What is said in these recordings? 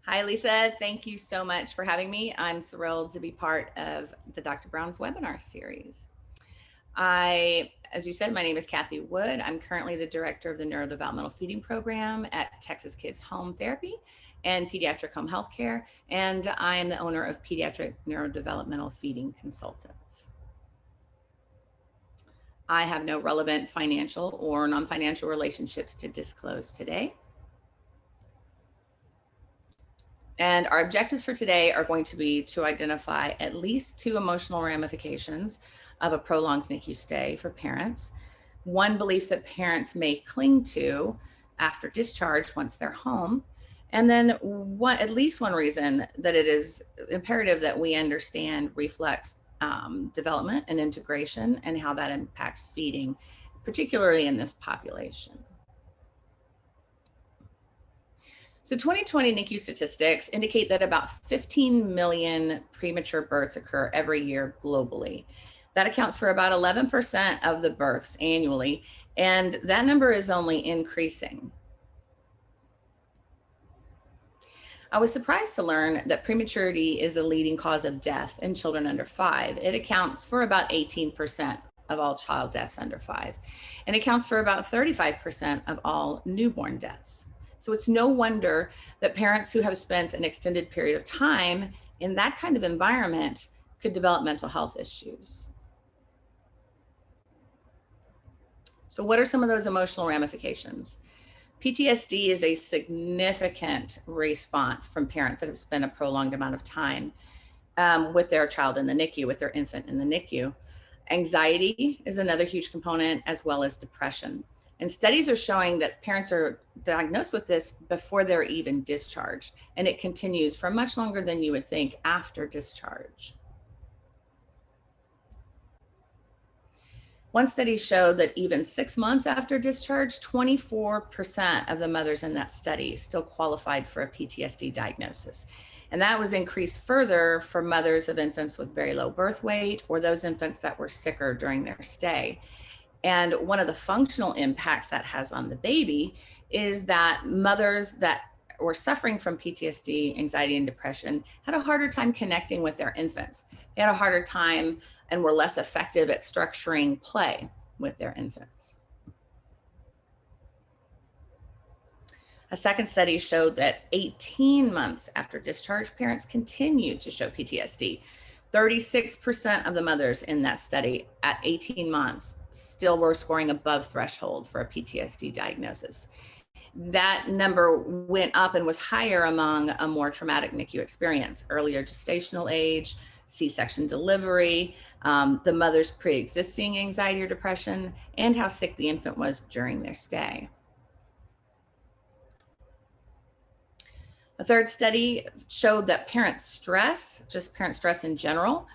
Hi, Lisa. Thank you so much for having me. I'm thrilled to be part of the Dr. Brown's webinar series. As you said, my name is Cathy Wood. I'm currently the director of the Neurodevelopmental Feeding Program at Texas Kids Home Therapy and Pediatric Home Healthcare, and I am the owner of Pediatric Neurodevelopmental Feeding Consultants. I have no relevant financial or non-financial relationships to disclose today. And our objectives for today are going to be to identify at least 2 emotional ramifications of a prolonged NICU stay for parents, one belief that parents may cling to after discharge once they're home, and then at least one reason that it is imperative that we understand reflex development and integration and how that impacts feeding, particularly in this population. So 2020 NICU statistics indicate that about 15 million premature births occur every year globally. That accounts for about 11% of the births annually, and that number is only increasing. I was surprised to learn that prematurity is a leading cause of death in children under 5. It accounts for about 18% of all child deaths under 5, and accounts for about 35% of all newborn deaths. So it's no wonder that parents who have spent an extended period of time in that kind of environment could develop mental health issues. So what are some of those emotional ramifications? PTSD is a significant response from parents that have spent a prolonged amount of time with their child in the NICU, with their infant in the NICU. Anxiety is another huge component, as well as depression. And studies are showing that parents are diagnosed with this before they're even discharged, and it continues for much longer than you would think after discharge. One study showed that even 6 months after discharge, 24% of the mothers in that study still qualified for a PTSD diagnosis. And that was increased further for mothers of infants with very low birth weight or those infants that were sicker during their stay. And one of the functional impacts that has on the baby is that mothers that were suffering from PTSD, anxiety, and depression had a harder time connecting with their infants. They had a harder time and were less effective at structuring play with their infants. A second study showed that 18 months after discharge, parents continued to show PTSD. 36% of the mothers in that study at 18 months still were scoring above threshold for a PTSD diagnosis. That number went up and was higher among a more traumatic NICU experience, earlier gestational age, C-section delivery, the mother's pre-existing anxiety or depression, and how sick the infant was during their stay. A third study showed that parent stress, just parent stress in general,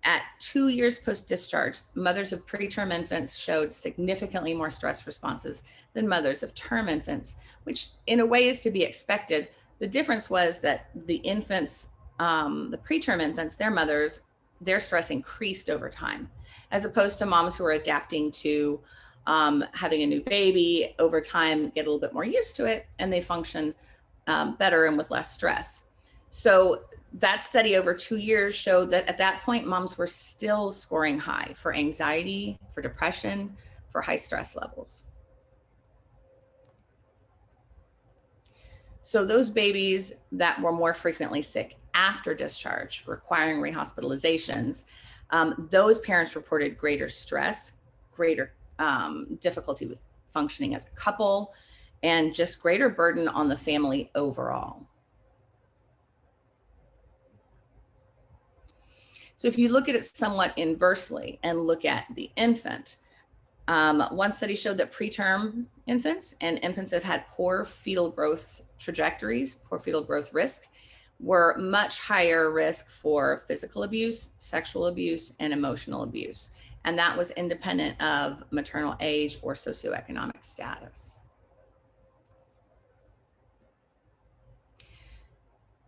at 2 years post-discharge, mothers of preterm infants showed significantly more stress responses than mothers of term infants, which in a way is to be expected. The difference was that the infants, the preterm infants, their mothers, their stress increased over time, as opposed to moms who are adapting to having a new baby over time, get a little bit more used to it, and they function better and with less stress. So that study over 2 years showed that at that point, moms were still scoring high for anxiety, for depression, for high stress levels. So those babies that were more frequently sick after discharge, requiring rehospitalizations, those parents reported greater stress, greater difficulty with functioning as a couple, and just greater burden on the family overall. So if you look at it somewhat inversely and look at the infant, one study showed that preterm infants and infants that had poor fetal growth trajectories, poor fetal growth risk, were much higher risk for physical abuse, sexual abuse, and emotional abuse. And that was independent of maternal age or socioeconomic status.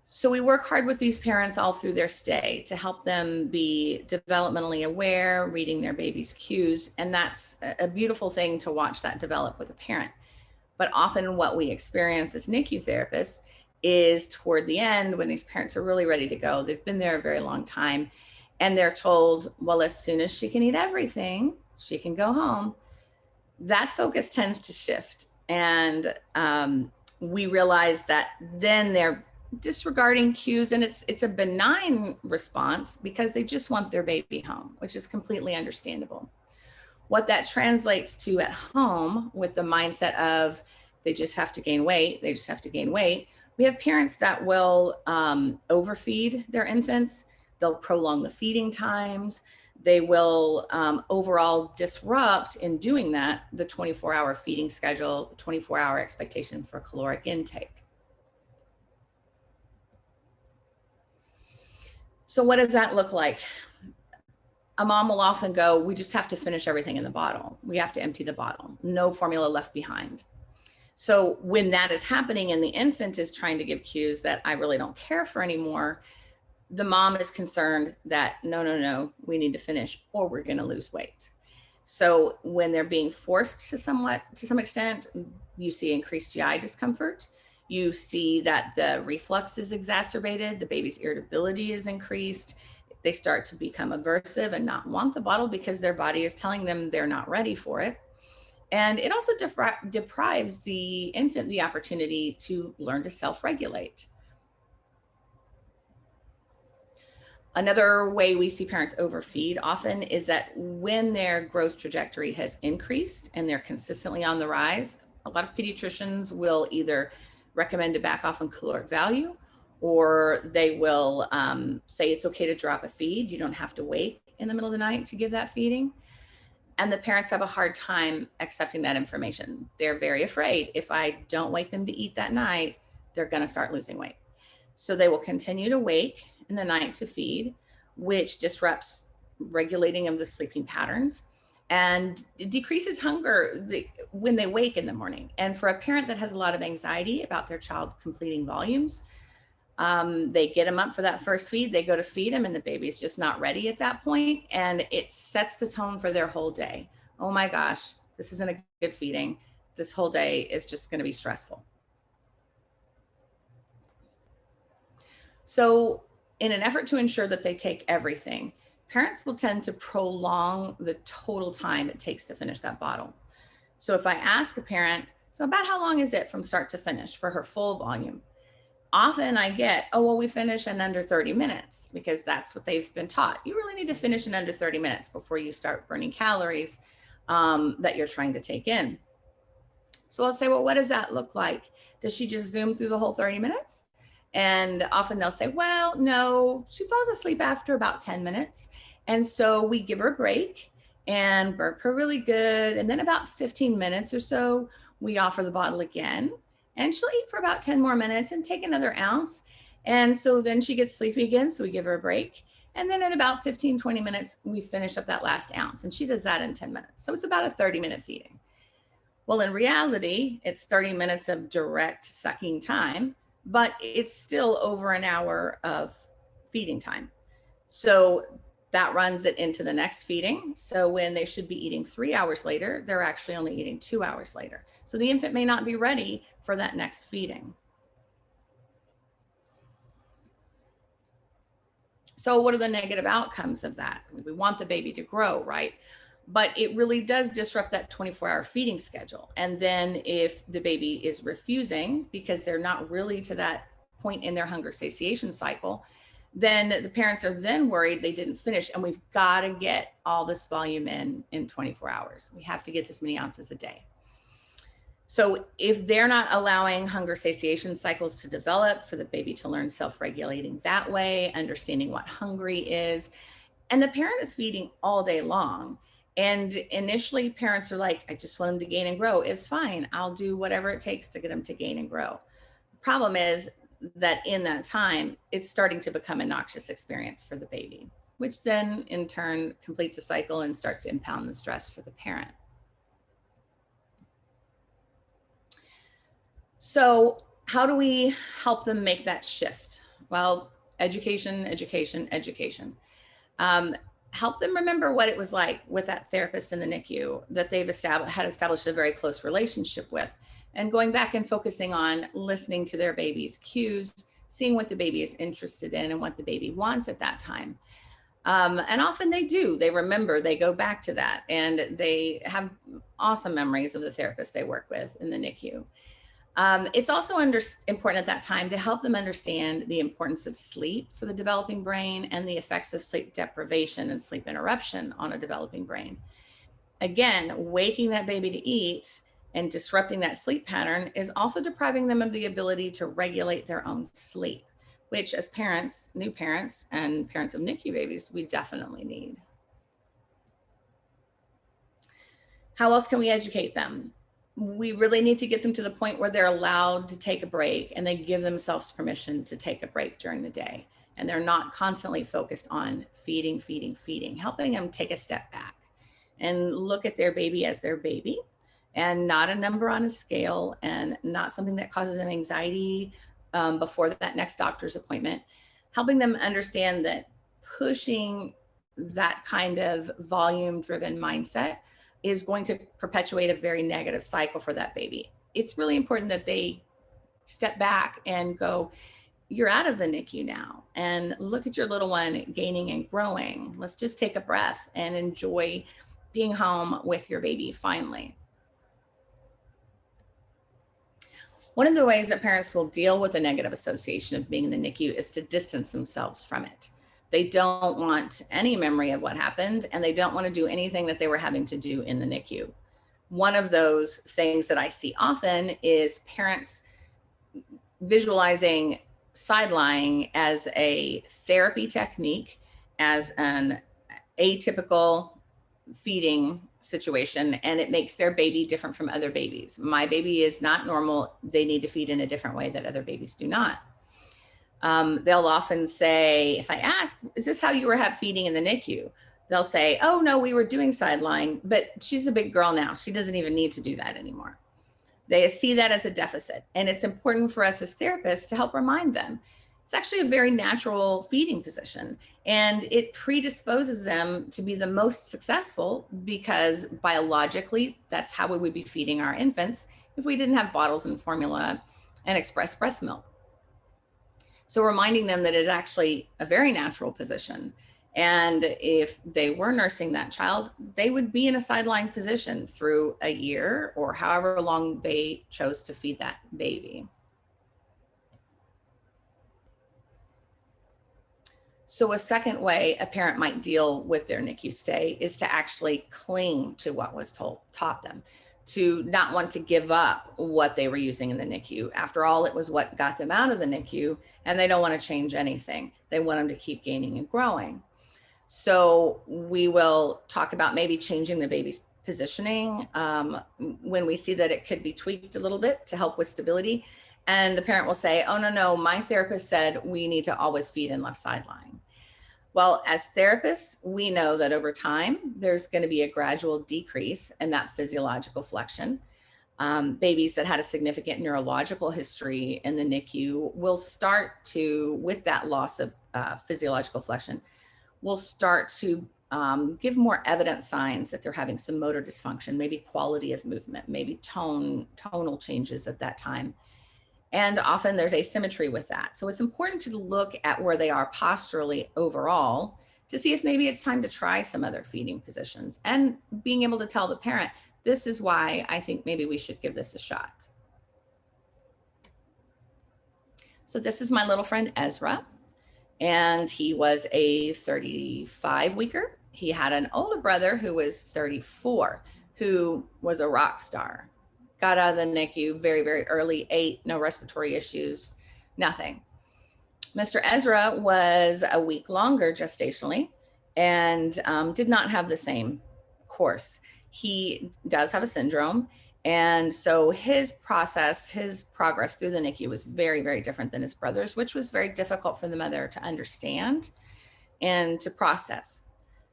So we work hard with these parents all through their stay to help them be developmentally aware, reading their baby's cues. And that's a beautiful thing to watch that develop with a parent. But often what we experience as NICU therapists is toward the end when these parents are really ready to go. They've been there a very long time and they're told, well, as soon as she can eat everything, she can go home. That focus tends to shift. And we realize that then they're disregarding cues, and it's a benign response because they just want their baby home, which is completely understandable. What that translates to at home with the mindset of they just have to gain weight, they just have to gain weight. We have parents that will overfeed their infants. They'll prolong the feeding times. They will overall disrupt in doing that the 24-hour feeding schedule, the 24-hour expectation for caloric intake. So what does that look like? A mom will often go, we just have to finish everything in the bottle. We have to empty the bottle. No formula left behind. So when that is happening and the infant is trying to give cues that I really don't care for anymore, the mom is concerned that no, we need to finish or we're going to lose weight. So when they're being forced to some extent, you see increased GI discomfort. You see that the reflux is exacerbated, the baby's irritability is increased. They start to become aversive and not want the bottle because their body is telling them they're not ready for it. And it also deprives the infant the opportunity to learn to self-regulate. Another way we see parents overfeed often is that when their growth trajectory has increased and they're consistently on the rise, a lot of pediatricians will either recommend to back off on caloric value, or they will say it's okay to drop a feed. You don't have to wait in the middle of the night to give that feeding. And the parents have a hard time accepting that information. They're very afraid if I don't wake them to eat that night, they're going to start losing weight. So they will continue to wake in the night to feed, which disrupts regulating of the sleeping patterns and decreases hunger when they wake in the morning. And for a parent that has a lot of anxiety about their child completing volumes, they get them up for that first feed, they go to feed them and the baby's just not ready at that point. And it sets the tone for their whole day. Oh my gosh, this isn't a good feeding. This whole day is just going to be stressful. So in an effort to ensure that they take everything, parents will tend to prolong the total time it takes to finish that bottle. So if I ask a parent, so about how long is it from start to finish for her full volume? Often I get, oh, well, we finish in under 30 minutes because that's what they've been taught. You really need to finish in under 30 minutes before you start burning calories that you're trying to take in. So I'll say, well, what does that look like? Does she just zoom through the whole 30 minutes? And often they'll say, well, no, she falls asleep after about 10 minutes. And so we give her a break and burp her really good. And then about 15 minutes or so, we offer the bottle again. And she'll eat for about 10 more minutes and take another ounce. And so then she gets sleepy again. So we give her a break. And then in about 15, 20 minutes, we finish up that last ounce. And she does that in 10 minutes. So it's about a 30-minute feeding. Well, in reality, it's 30 minutes of direct sucking time, but it's still over an hour of feeding time. So that runs it into the next feeding. So when they should be eating 3 hours later, they're actually only eating 2 hours later. So the infant may not be ready for that next feeding. So what are the negative outcomes of that? We want the baby to grow, right? But it really does disrupt that 24-hour feeding schedule. And then if the baby is refusing because they're not really to that point in their hunger satiation cycle, then the parents are then worried they didn't finish, and we've got to get all this volume in 24 hours. We have to get this many ounces a day. So if they're not allowing hunger satiation cycles to develop for the baby to learn self-regulating that way, understanding what hungry is, and the parent is feeding all day long, and initially parents are like, I just want them to gain and grow. It's fine. I'll do whatever it takes to get them to gain and grow. The problem is that in that time, it's starting to become a noxious experience for the baby, which then in turn completes a cycle and starts to impound the stress for the parent. So how do we help them make that shift? Well, education, education, education. Help them remember what it was like with that therapist in the NICU that they've had established a very close relationship with, and going back and focusing on listening to their baby's cues, seeing what the baby is interested in and what the baby wants at that time. And often they do, they remember, they go back to that, and they have awesome memories of the therapist they work with in the NICU. It's also important at that time to help them understand the importance of sleep for the developing brain and the effects of sleep deprivation and sleep interruption on a developing brain. Again, waking that baby to eat and disrupting that sleep pattern is also depriving them of the ability to regulate their own sleep, which as parents, new parents, and parents of NICU babies, we definitely need. How else can we educate them? We really need to get them to the point where they're allowed to take a break and they give themselves permission to take a break during the day. And they're not constantly focused on feeding, helping them take a step back and look at their baby as their baby and not a number on a scale and not something that causes them anxiety before that next doctor's appointment. Helping them understand that pushing that kind of volume-driven mindset is going to perpetuate a very negative cycle for that baby. It's really important that they step back and go, you're out of the NICU now, and look at your little one gaining and growing. Let's just take a breath and enjoy being home with your baby finally. One of the ways that parents will deal with the negative association of being in the NICU is to distance themselves from it. They don't want any memory of what happened, and they don't want to do anything that they were having to do in the NICU. One of those things that I see often is parents visualizing side-lying as a therapy technique, as an atypical feeding situation, and it makes their baby different from other babies. My baby is not normal. They need to feed in a different way that other babies do not. They'll often say, if I ask, is this how you were feeding in the NICU? They'll say, oh no, we were doing side-lying, but she's a big girl now. She doesn't even need to do that anymore. They see that as a deficit. And it's important for us as therapists to help remind them. It's actually a very natural feeding position, and it predisposes them to be the most successful because biologically, that's how we would be feeding our infants if we didn't have bottles and formula and express breast milk. So reminding them that it's actually a very natural position. And if they were nursing that child, they would be in a sideline position through a year or however long they chose to feed that baby. So a second way a parent might deal with their NICU stay is to actually cling to what was taught them, to not want to give up what they were using in the NICU. After all, it was what got them out of the NICU, and they don't want to change anything. They want them to keep gaining and growing. So we will talk about maybe changing the baby's positioning when we see that it could be tweaked a little bit to help with stability. And the parent will say, oh, no, my therapist said we need to always feed in left sideline. Well, as therapists, we know that over time, there's going to be a gradual decrease in that physiological flexion. Babies that had a significant neurological history in the NICU will start to, with that loss of physiological flexion, will start to give more evident signs that they're having some motor dysfunction, maybe quality of movement, maybe tonal changes at that time. And often there's asymmetry with that. So it's important to look at where they are posturally overall to see if maybe it's time to try some other feeding positions, and being able to tell the parent, this is why I think maybe we should give this a shot. So this is my little friend Ezra, and he was a 35-weeker. He had an older brother who was 34, who was a rock star. Got out of the NICU very, very early, ate, no respiratory issues, nothing. Mr. Ezra was a week longer gestationally and did not have the same course. He does have a syndrome. And so his progress through the NICU was very, very different than his brother's, which was very difficult for the mother to understand and to process.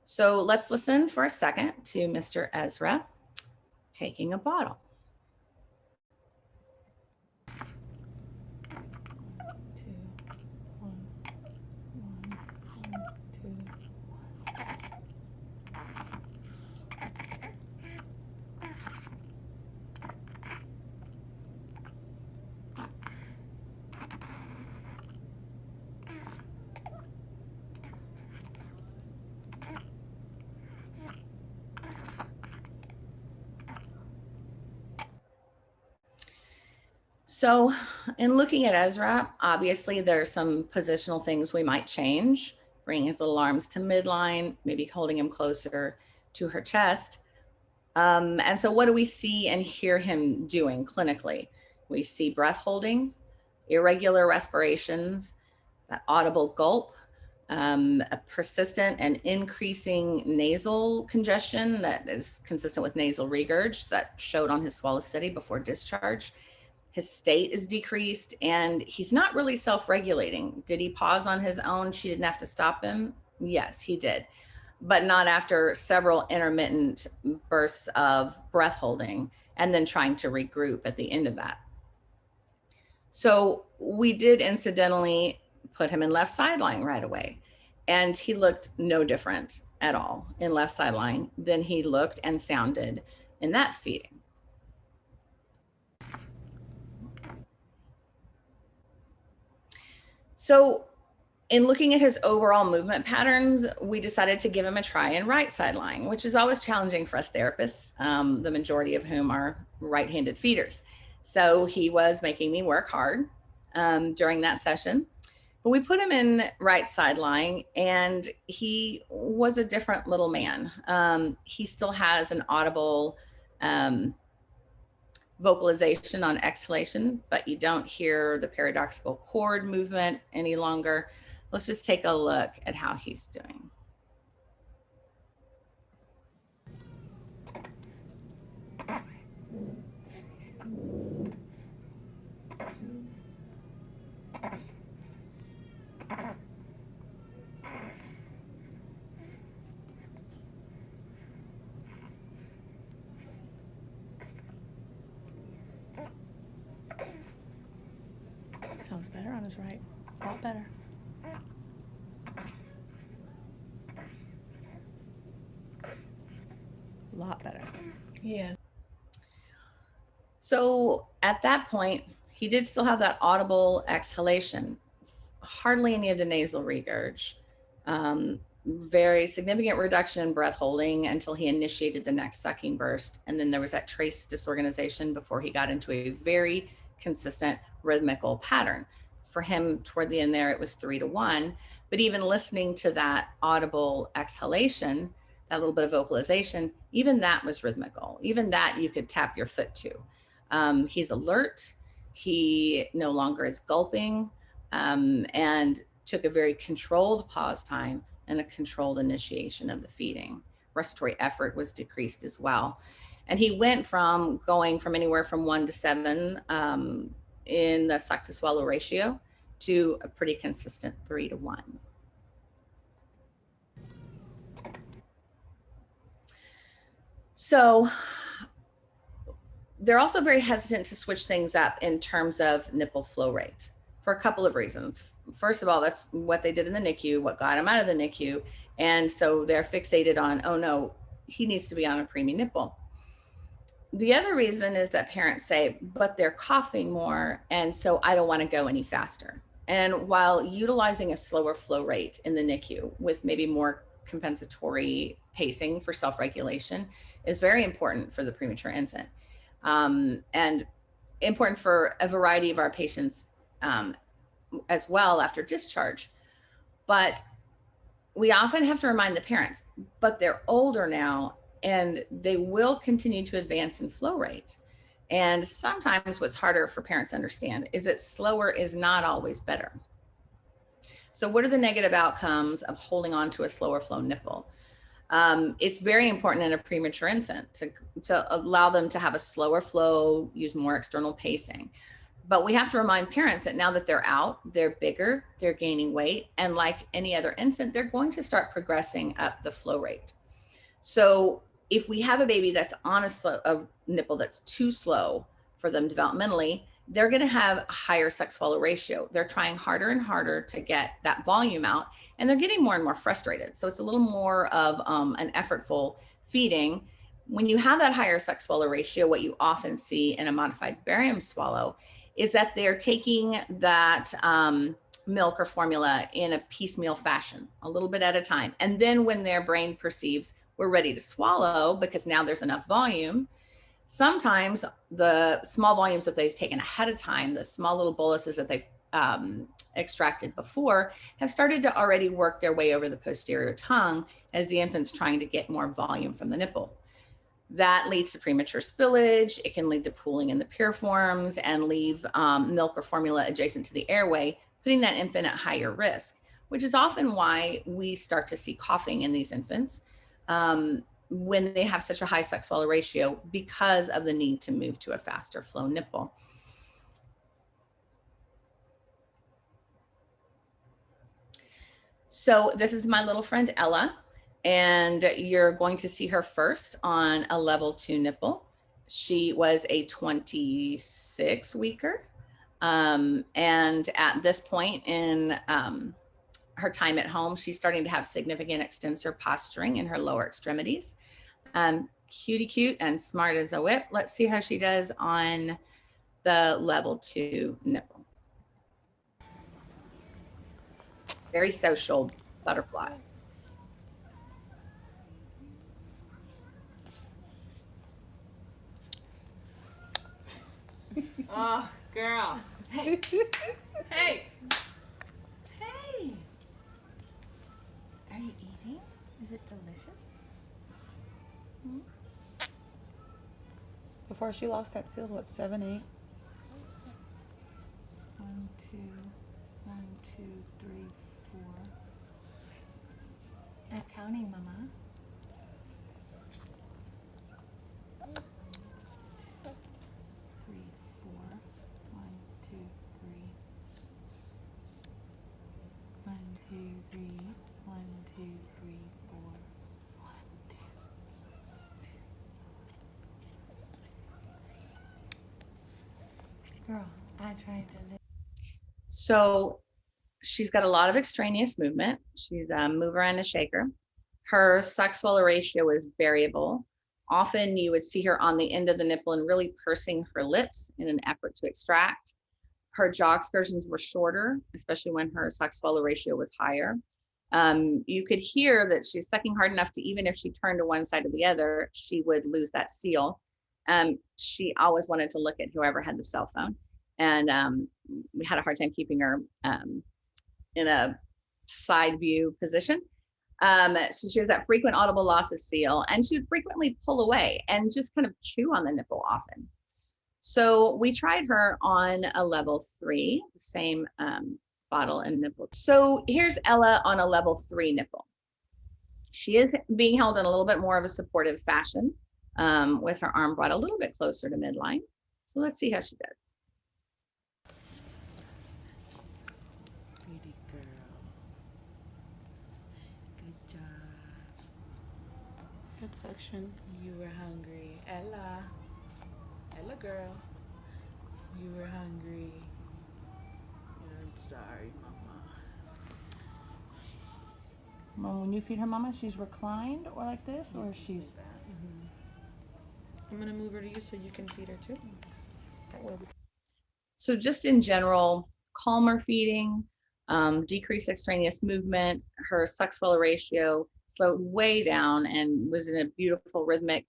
So let's listen for a second to Mr. Ezra taking a bottle. So in looking at Ezra, obviously there's some positional things we might change, bringing his little arms to midline, maybe holding him closer to her chest. And so what do we see and hear him doing clinically? We see breath holding, irregular respirations, that audible gulp, a persistent and increasing nasal congestion that is consistent with nasal regurg that showed on his swallow study before discharge. His state is decreased and he's not really self-regulating. Did he pause on his own? She didn't have to stop him? Yes, he did, but not after several intermittent bursts of breath holding and then trying to regroup at the end of that. So we did incidentally put him in left sideline right away. And he looked no different at all in left sideline than he looked and sounded in that feeding. So in looking at his overall movement patterns, we decided to give him a try in right sideline, which is always challenging for us therapists, the majority of whom are right-handed feeders. So he was making me work hard during that session. But we put him in right sideline and he was a different little man. He still has an audible vocalization on exhalation, but you don't hear the paradoxical cord movement any longer. Let's just take a look at how he's doing. Sounds better on his right. A lot better. A lot better. Yeah. So at that point, he did still have that audible exhalation, hardly any of the nasal regurg, very significant reduction in breath holding until he initiated the next sucking burst. And then there was that trace disorganization before he got into a very consistent rhythmical pattern. For him, toward the end there, it was 3-1. But even listening to that audible exhalation, that little bit of vocalization, even that was rhythmical. Even that you could tap your foot to. He's alert. He no longer is gulping, and took a very controlled pause time and a controlled initiation of the feeding. Respiratory effort was decreased as well. And he went from going from anywhere from 1 to 7 in the suck to swallow ratio to a pretty consistent 3-1. So they're also very hesitant to switch things up in terms of nipple flow rate for a couple of reasons. First of all, that's what they did in the NICU, what got him out of the NICU. And so they're fixated on, oh no, he needs to be on a preemie nipple. The other reason is that parents say, but they're coughing more, and so I don't want to go any faster. And while utilizing a slower flow rate in the NICU with maybe more compensatory pacing for self-regulation is very important for the premature infant, and important for a variety of our patients as well after discharge. But we often have to remind the parents, but they're older now and they will continue to advance in flow rate. And sometimes what's harder for parents to understand is that slower is not always better. So what are the negative outcomes of holding on to a slower flow nipple? It's very important in a premature infant to allow them to have a slower flow, use more external pacing. But we have to remind parents that now that they're out, they're bigger, they're gaining weight, and like any other infant, they're going to start progressing up the flow rate. So if we have a baby that's on a nipple that's too slow for them developmentally, they're going to have a higher suck swallow ratio. They're trying harder and harder to get that volume out, and they're getting more and more frustrated. So it's a little more of an effortful feeding. When you have that higher suck swallow ratio, what you often see in a modified barium swallow is that they're taking that milk or formula in a piecemeal fashion, a little bit at a time. And then when their brain perceives we're ready to swallow because now there's enough volume, Sometimes the small volumes that they've taken ahead of time, the small little boluses that they've extracted before, have started to already work their way over the posterior tongue as the infant's trying to get more volume from the nipple. That leads to premature spillage. It can lead to pooling in the piriforms and leave milk or formula adjacent to the airway, putting that infant at higher risk, which is often why we start to see coughing in these infants when they have such a high sex swallow ratio, because of the need to move to a faster flow nipple. So this is my little friend Ella, and you're going to see her first on a level 2 nipple. She was a 26 weeker. And at this point in her time at home, she's starting to have significant extensor posturing in her lower extremities. Cutie cute and smart as a whip. Let's see how she does on the level 2 nipple. Very social butterfly. Oh, girl. Hey. Hey. Hey. Are you eating? Is it delicious? Hmm? Before she lost that seal, what, 7, 8? 1, 2, 1, 2, 3, 4. Not counting, Mama. 3, 4. 1, 2, 3. 1, 2, 3. 1, 2, 3, 4. 1, 2. Girl, I tried to live. So she's got a lot of extraneous movement. She's a mover and a shaker. Her suck swallow ratio is variable. Often you would see her on the end of the nipple and really pursing her lips in an effort to extract. Her jaw excursions were shorter, especially when her suck swallow ratio was higher. You could hear that she's sucking hard enough to, even if she turned to one side or the other, she would lose that seal. She always wanted to look at whoever had the cell phone. And we had a hard time keeping her in a side view position. So she has that frequent audible loss of seal, and she would frequently pull away and just kind of chew on the nipple often. So we tried her on a level 3, the same bottle and nipple. So here's Ella on a level 3 nipple. She is being held in a little bit more of a supportive fashion with her arm brought a little bit closer to midline. So let's see how she does. Pretty girl. Good job. Good section. You were hungry. Ella. Ella girl. You were hungry. I'm sorry, Mama. Well, when you feed her, Mama, she's reclined or like this, or she's... I'm going to move her to you so you can feed her too. That way we... So just in general, calmer feeding, decreased extraneous movement, her suck swallow ratio slowed way down and was in a beautiful rhythmic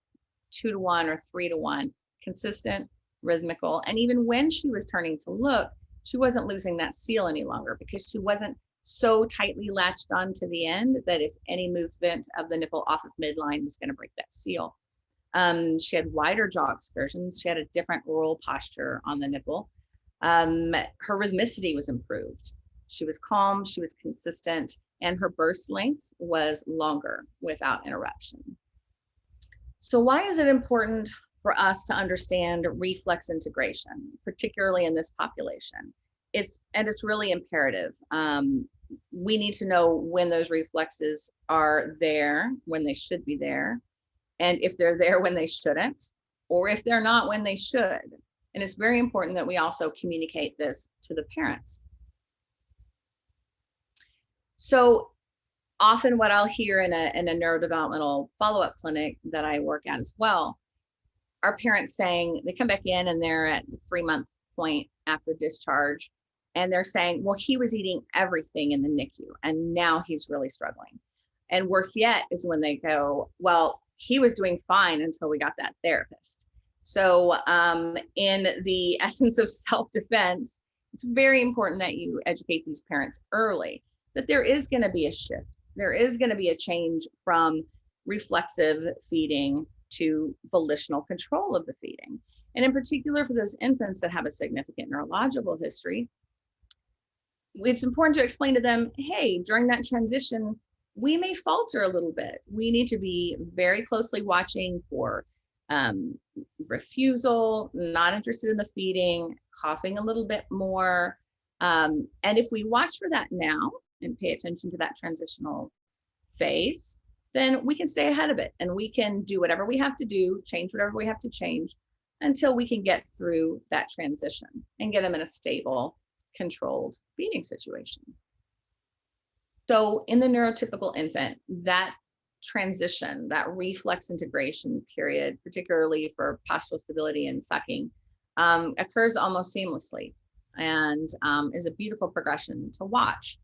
2-to-1 or 3-to-1, consistent, rhythmical. And even when she was turning to look, she wasn't losing that seal any longer because she wasn't so tightly latched on to the end that if any movement of the nipple off of midline was going to break that seal. She had wider jaw excursions. She had a different oral posture on the nipple. Her rhythmicity was improved. She was calm, she was consistent, and her burst length was longer without interruption. So why is it important for us to understand reflex integration, particularly in this population? It's really imperative. We need to know when those reflexes are there, when they should be there, and if they're there when they shouldn't, or if they're not when they should. And it's very important that we also communicate this to the parents. So often what I'll hear in a neurodevelopmental follow-up clinic that I work at as well, are parents saying, they come back in and they're at the 3-month point after discharge, and they're saying, well, he was eating everything in the NICU and now he's really struggling. And worse yet is when they go, well, he was doing fine until we got that therapist. So in the essence of self-defense, it's very important that you educate these parents early that there is going to be a shift. There is going to be a change from reflexive feeding to volitional control of the feeding. And in particular, for those infants that have a significant neurological history, it's important to explain to them, hey, during that transition, we may falter a little bit. We need to be very closely watching for refusal, not interested in the feeding, coughing a little bit more. And if we watch for that now and pay attention to that transitional phase, then we can stay ahead of it and we can do whatever we have to do, change whatever we have to change until we can get through that transition and get them in a stable, controlled feeding situation. So in the neurotypical infant, that transition, that reflex integration period, particularly for postural stability and sucking, occurs almost seamlessly and is a beautiful progression to watch.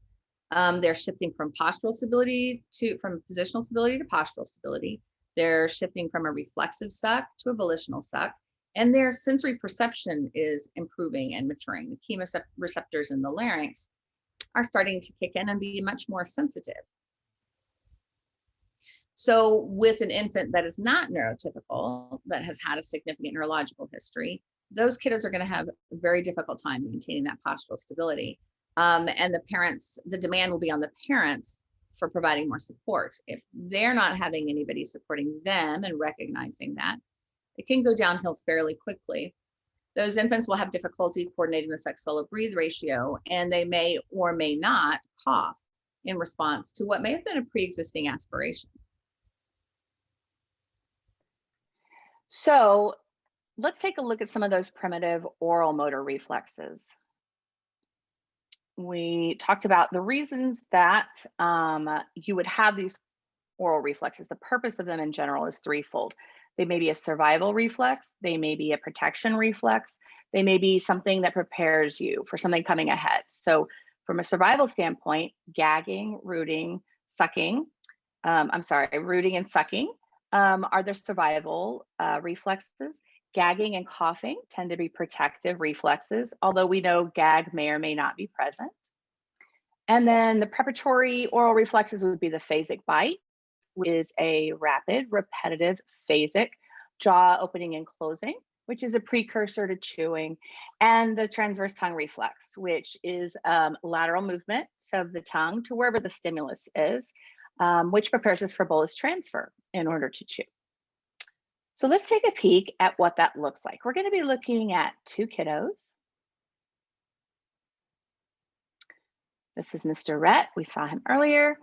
They're shifting from postural stability from positional stability to postural stability. They're shifting from a reflexive suck to a volitional suck, and their sensory perception is improving and maturing. The chemoreceptors in the larynx are starting to kick in and be much more sensitive. So with an infant that is not neurotypical, that has had a significant neurological history, those kiddos are going to have a very difficult time maintaining that postural stability. And the demand will be on the parents for providing more support. If they're not having anybody supporting them and recognizing that, it can go downhill fairly quickly. Those infants will have difficulty coordinating the sex swallow breathe ratio, and they may or may not cough in response to what may have been a pre-existing aspiration. So let's take a look at some of those primitive oral motor reflexes. We talked about the reasons that you would have these oral reflexes. The purpose of them in general is threefold. They may be a survival reflex, they may be a protection reflex, they may be something that prepares you for something coming ahead. So from a survival standpoint, gagging, rooting, sucking, rooting and sucking are the survival reflexes. Gagging and coughing tend to be protective reflexes, although we know gag may or may not be present. And then the preparatory oral reflexes would be the phasic bite, which is a rapid, repetitive, phasic jaw opening and closing, which is a precursor to chewing, and the transverse tongue reflex, which is lateral movement of the tongue to wherever the stimulus is, which prepares us for bolus transfer in order to chew. So let's take a peek at what that looks like. We're going to be looking at two kiddos. This is Mr. Rhett. We saw him earlier.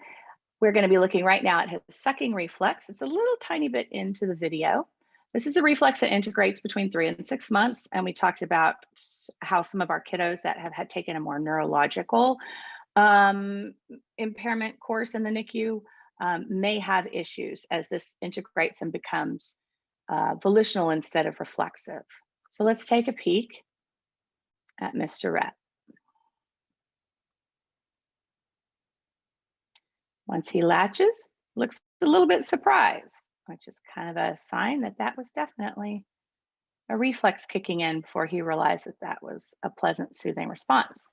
We're going to be looking right now at his sucking reflex. It's a little tiny bit into the video. This is a reflex that integrates between 3 and 6 months. And we talked about how some of our kiddos that have had taken a more neurological impairment course in the NICU may have issues as this integrates and becomes volitional instead of reflexive. So let's take a peek at Mr. Rhett. Once he latches, looks a little bit surprised, which is kind of a sign that that was definitely a reflex kicking in before he realized that that was a pleasant, soothing response.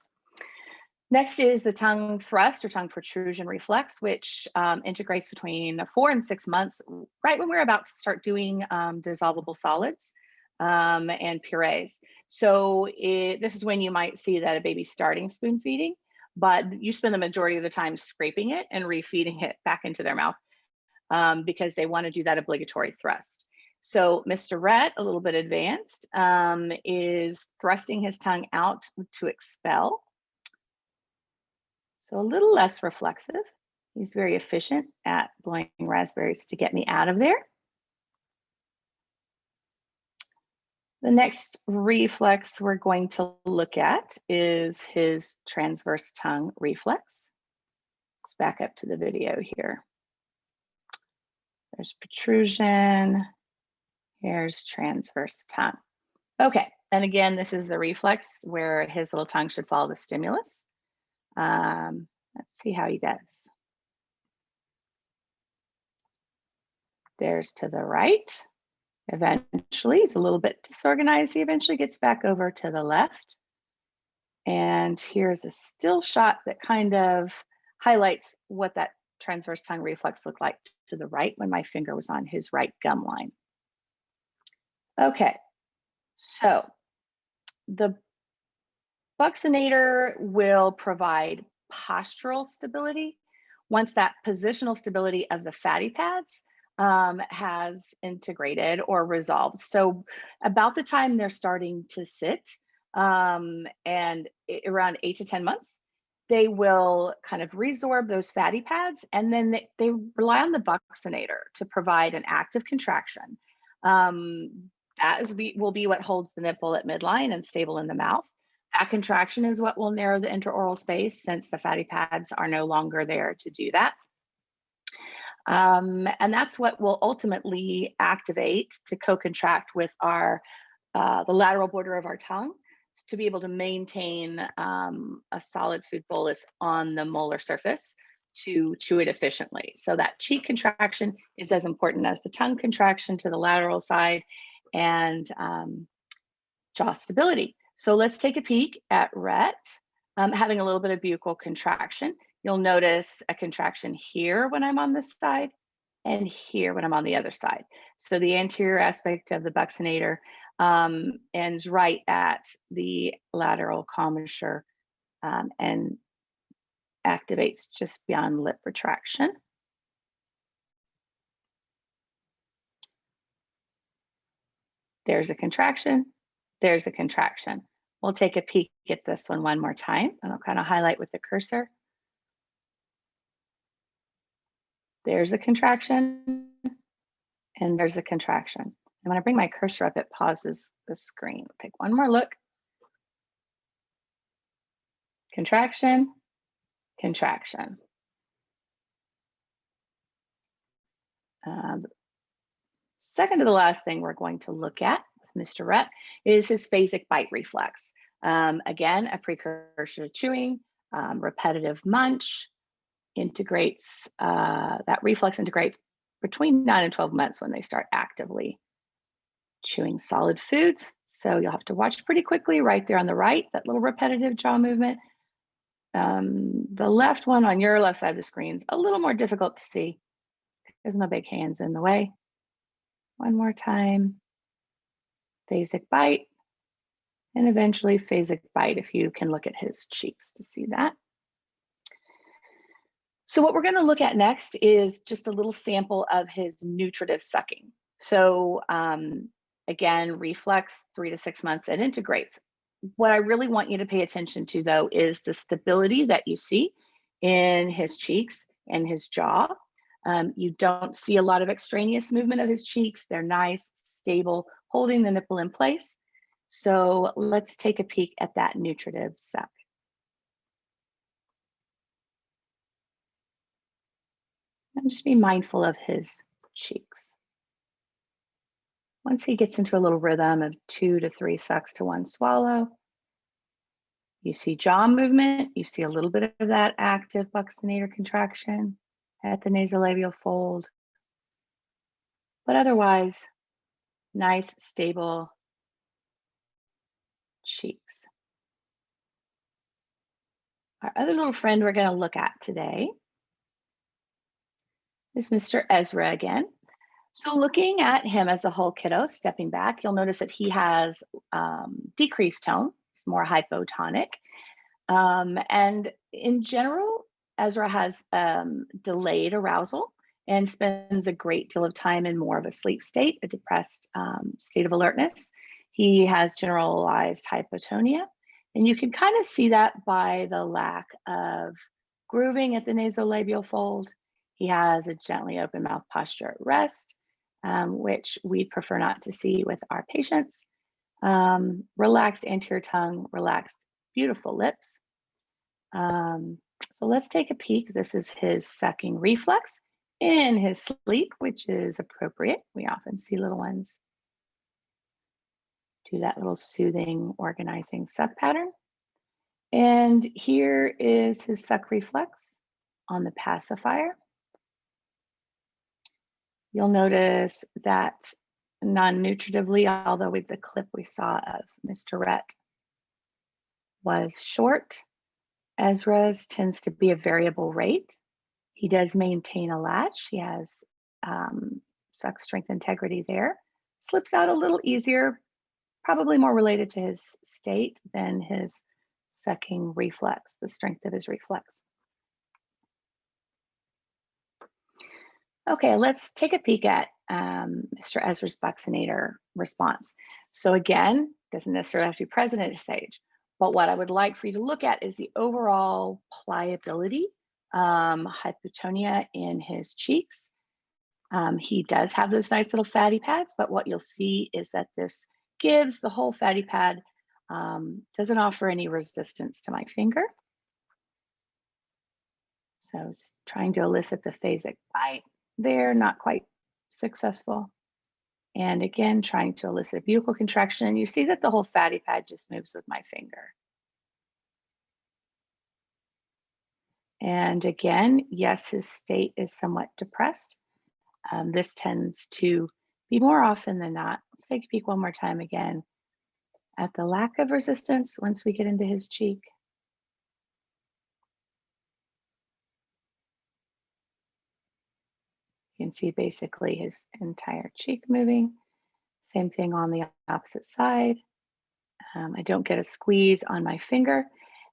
Next is the tongue thrust or tongue protrusion reflex, which integrates between 4 and 6 months, right when we're about to start doing dissolvable solids and purees. So this is when you might see that a baby's starting spoon feeding, but you spend the majority of the time scraping it and refeeding it back into their mouth because they want to do that obligatory thrust. So Mr. Rhett, a little bit advanced, is thrusting his tongue out to expel. So a little less reflexive. He's very efficient at blowing raspberries to get me out of there. The next reflex we're going to look at is his transverse tongue reflex. Let's back up to the video here. There's protrusion. Here's transverse tongue. Okay, and again, this is the reflex where his little tongue should follow the stimulus. Let's see how he does. There's to the right. Eventually, it's a little bit disorganized. He eventually gets back over to the left. And here's a still shot that kind of highlights what that transverse tongue reflex looked like to the right when my finger was on his right gum line. Okay, so the buccinator will provide postural stability once that positional stability of the fatty pads has integrated or resolved. So about the time they're starting to sit, and around 8 to 10 months, they will kind of resorb those fatty pads, and then they rely on the buccinator to provide an active contraction. Will be what holds the nipple at midline and stable in the mouth. That contraction is what will narrow the intraoral space, since the fatty pads are no longer there to do that. And that's what will ultimately activate to co-contract with our the lateral border of our tongue to be able to maintain a solid food bolus on the molar surface to chew it efficiently. So that cheek contraction is as important as the tongue contraction to the lateral side, and jaw stability. So let's take a peek at Rhett having a little bit of buccal contraction. You'll notice a contraction here when I'm on this side and here when I'm on the other side. So the anterior aspect of the buccinator ends right at the lateral commissure and activates just beyond lip retraction. There's a contraction, there's a contraction. We'll take a peek at this one more time, and I'll kind of highlight with the cursor. There's a contraction, and there's a contraction. And when I bring my cursor up, it pauses the screen. Take one more look. Contraction, contraction. Second to the last thing we're going to look at with Mr. Rhett is his phasic bite reflex. Again, a precursor to chewing, repetitive munch, integrates, that reflex integrates between 9 and 12 months when they start actively chewing solid foods. So you'll have to watch pretty quickly right there on the right, that little repetitive jaw movement. The left one on your left side of the screen is a little more difficult to see because my big hand's in the way. One more time, phasic bite, and eventually phasic bite if you can look at his cheeks to see that. So what we're going to look at next is just a little sample of his nutritive sucking. So again, reflex 3 to 6 months and integrates. What I really want you to pay attention to, though, is the stability that you see in his cheeks and his jaw. You don't see a lot of extraneous movement of his cheeks. They're nice, stable, holding the nipple in place. So let's take a peek at that nutritive suck. And just be mindful of his cheeks. Once he gets into a little rhythm of 2 to 3 sucks to 1 swallow, you see jaw movement, you see a little bit of that active buccinator contraction at the nasolabial fold. But otherwise, nice, stable cheeks. Our other little friend we're going to look at today is Mr. Ezra again. So looking at him as a whole kiddo, stepping back, you'll notice that he has decreased tone. He's more hypotonic. And in general, Ezra has delayed arousal and spends a great deal of time in more of a sleep state, a depressed state of alertness. He has generalized hypotonia, and you can kind of see that by the lack of grooving at the nasolabial fold. He has a gently open mouth posture at rest, which we prefer not to see with our patients. Relaxed anterior tongue, relaxed, beautiful lips. So let's take a peek. This is his sucking reflex in his sleep, which is appropriate. We often see little ones do that little soothing, organizing suck pattern. And here is his suck reflex on the pacifier. You'll notice that non-nutritively, although with the clip we saw of Mr. Rhett was short. Ezra's tends to be a variable rate. He does maintain a latch. He has suck strength integrity there. Slips out a little easier, probably more related to his state than his sucking reflex, the strength of his reflex. Okay, let's take a peek at Mr. Ezra's buccinator response. So again, doesn't necessarily have to be present at this age, but what I would like for you to look at is the overall pliability, hypotonia in his cheeks. He does have those nice little fatty pads, but what you'll see is that this gives the whole fatty pad, doesn't offer any resistance to my finger. So it's trying to elicit the phasic bite there, not quite successful. And again, trying to elicit a buccal contraction. And you see that the whole fatty pad just moves with my finger. And again, yes, his state is somewhat depressed. This tends to be more often than not. Let's take a peek one more time again at the lack of resistance once we get into his cheek. You can see basically his entire cheek moving. Same thing on the opposite side. I don't get a squeeze on my finger.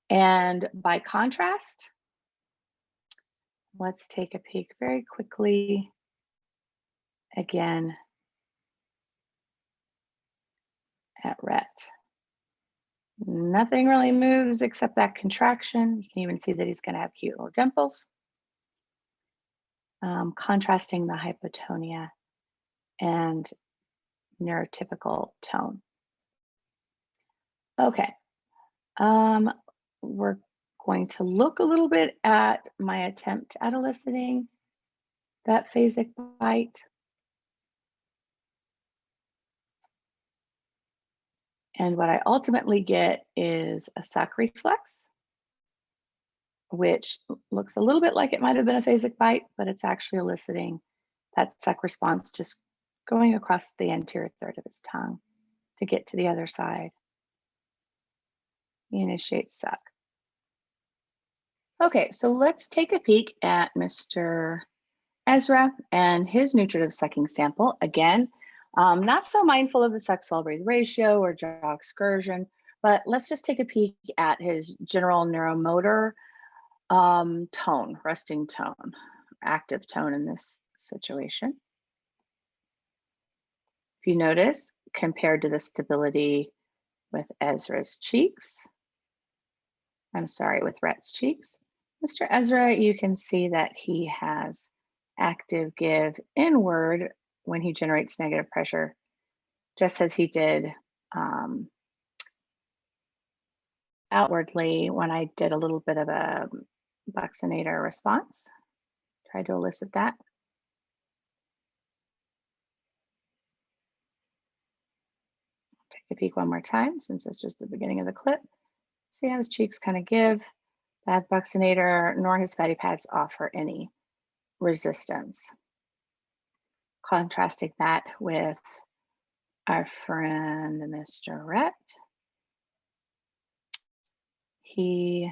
And by contrast, let's take a peek very quickly again at Rhett. Nothing really moves except that contraction. You can even see that he's going to have cute little dimples. Contrasting the hypotonia and neurotypical tone. Okay, we're going to look a little bit at my attempt at eliciting that phasic bite. And what I ultimately get is a suck reflex, which looks a little bit like it might have been a phasic bite, but it's actually eliciting that suck response, just going across the anterior third of his tongue to get to the other side. Initiate suck. Okay, so let's take a peek at Mr. Ezra and his nutritive sucking sample. Again, not so mindful of the suck swallow breathe ratio or jaw excursion, but let's just take a peek at his general neuromotor tone, resting tone, active tone in this situation. If you notice, compared to the stability with Ezra's cheeks, I'm sorry, with Rhett's cheeks, Mr. Ezra, you can see that he has active give inward when he generates negative pressure, just as he did outwardly when I did a little bit of a buccinator response. Tried to elicit that. Take a peek one more time since it's just the beginning of the clip. See how his cheeks kind of give. That buccinator nor his fatty pads offer any resistance. Contrasting that with our friend Mr. Rhett. He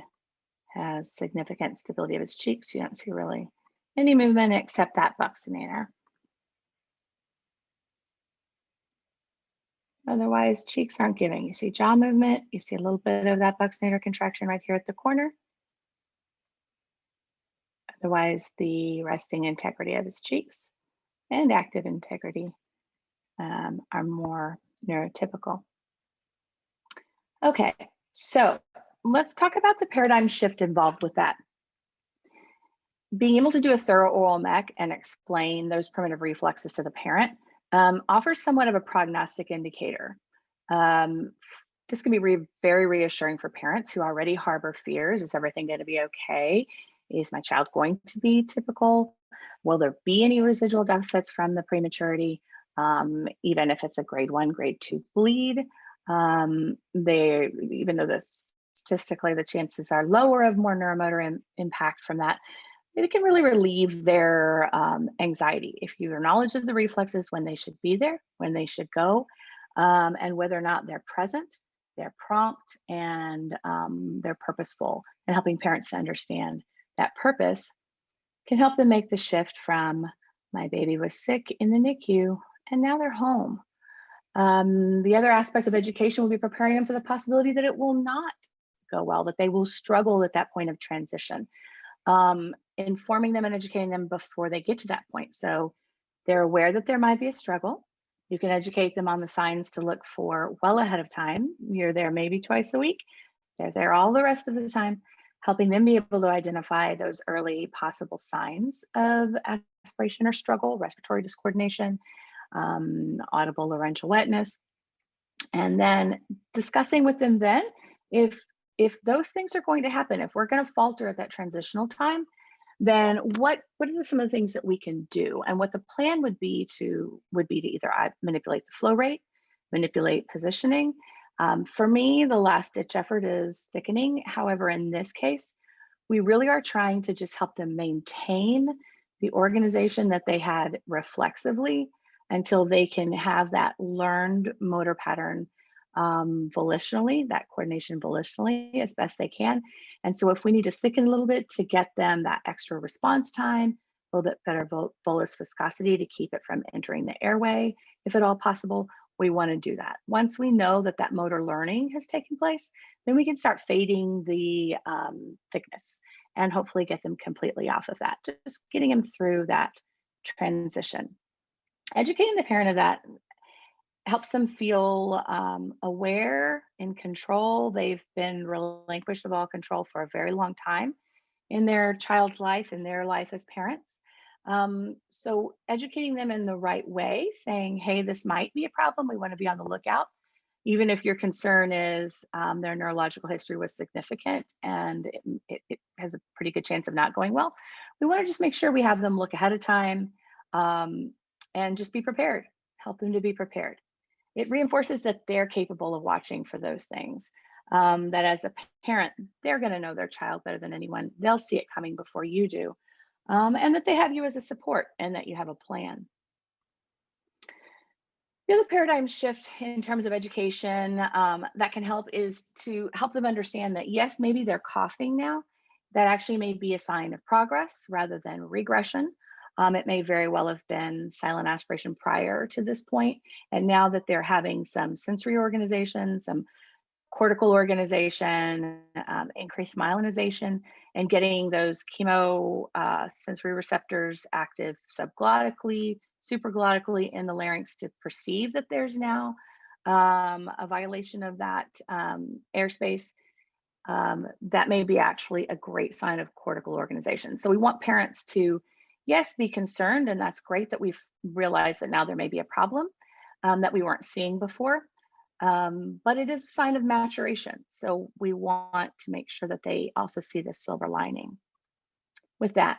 has significant stability of his cheeks. You don't see really any movement except that buccinator. Otherwise, cheeks aren't giving. You see jaw movement. You see a little bit of that buccinator contraction right here at the corner. Otherwise, the resting integrity of his cheeks and active integrity are more neurotypical. Okay, so let's talk about the paradigm shift involved with that. Being able to do a thorough oral mech and explain those primitive reflexes to the parent offers somewhat of a prognostic indicator. This can be very reassuring for parents who already harbor fears. Is everything going to be okay? Is my child going to be typical? Will there be any residual deficits from the prematurity? Even if it's a grade 1, grade 2 bleed, even though statistically the chances are lower of more neuromotor impact from that, it can really relieve their anxiety if you have knowledge of the reflexes, when they should be there, when they should go, and whether or not they're present, they're prompt, and they're purposeful, and helping parents to understand that purpose can help them make the shift from my baby was sick in the NICU and now they're home. The other aspect of education will be preparing them for the possibility that it will not go well, that they will struggle at that point of transition. Informing them and educating them before they get to that point. So they're aware that there might be a struggle. You can educate them on the signs to look for well ahead of time. You're there maybe twice a week. They're there all the rest of the time, helping them be able to identify those early possible signs of aspiration or struggle, respiratory discoordination, audible laryngeal wetness, and then discussing with them then if those things are going to happen, if we're going to falter at that transitional time, then what are some of the things that we can do? And what the plan would be to either manipulate the flow rate, manipulate positioning. For me, the last ditch effort is thickening. However, in this case, we really are trying to just help them maintain the organization that they had reflexively until they can have that learned motor pattern volitionally, that coordination volitionally as best they can. And so if we need to thicken a little bit to get them that extra response time, a little bit better bolus viscosity to keep it from entering the airway, if at all possible, we want to do that. Once we know that that motor learning has taken place, then we can start fading the thickness and hopefully get them completely off of that, just getting them through that transition. Educating the parent of that helps them feel aware, in control. They've been relinquished of all control for a very long time in their child's life, in their life as parents. So educating them in the right way, saying, hey, this might be a problem. We want to be on the lookout. Even if your concern is their neurological history was significant and it has a pretty good chance of not going well, we want to just make sure we have them look ahead of time and just be prepared, help them to be prepared. It reinforces that they're capable of watching for those things, that as a parent, they're going to know their child better than anyone. They'll see it coming before you do, and that they have you as a support and that you have a plan. The other paradigm shift in terms of education that can help is to help them understand that, yes, maybe they're coughing now. That actually may be a sign of progress rather than regression. It may very well have been silent aspiration prior to this point. And now that they're having some sensory organization, some cortical organization, increased myelinization, and getting those sensory receptors active subglottically, supraglottically in the larynx to perceive that there's now a violation of that airspace, that may be actually a great sign of cortical organization. So we want parents to, yes, be concerned, and that's great that we've realized that now there may be a problem that we weren't seeing before, but it is a sign of maturation. So we want to make sure that they also see the silver lining with that.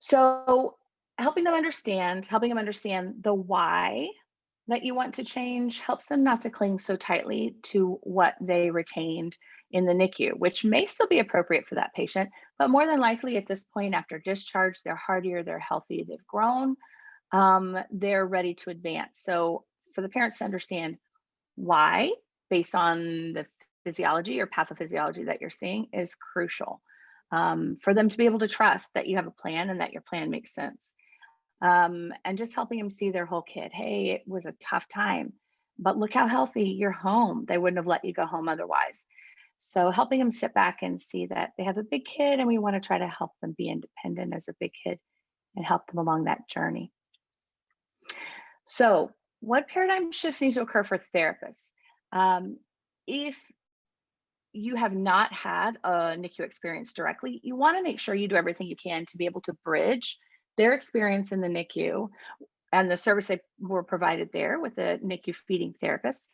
So helping them understand the why that you want to change helps them not to cling so tightly to what they retained in the NICU, which may still be appropriate for that patient, but more than likely at this point after discharge, they're heartier, they're healthy, they've grown, they're ready to advance. So for the parents to understand why, based on the physiology or pathophysiology that you're seeing, is crucial. For them to be able to trust that you have a plan and that your plan makes sense. And just helping them see their whole kid. Hey, it was a tough time, but look how healthy you're home. They wouldn't have let you go home otherwise. So helping them sit back and see that they have a big kid and we want to try to help them be independent as a big kid and help them along that journey. So what paradigm shifts need to occur for therapists? If you have not had a NICU experience directly, you want to make sure you do everything you can to be able to bridge their experience in the NICU and the service they were provided there with a NICU feeding therapist.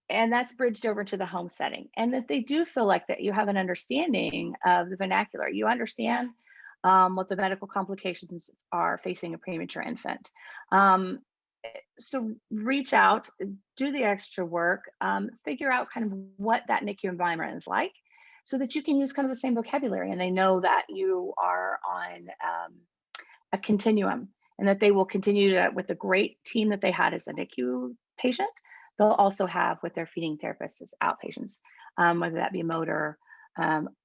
And that's bridged over to the home setting. And that they do feel like that you have an understanding of the vernacular. You understand what the medical complications are facing a premature infant. So reach out, do the extra work, figure out kind of what that NICU environment is like, so that you can use kind of the same vocabulary, and they know that you are on a continuum, and that they will continue to, with the great team that they had as a NICU patient, they'll also have with their feeding therapists as outpatients, whether that be motor,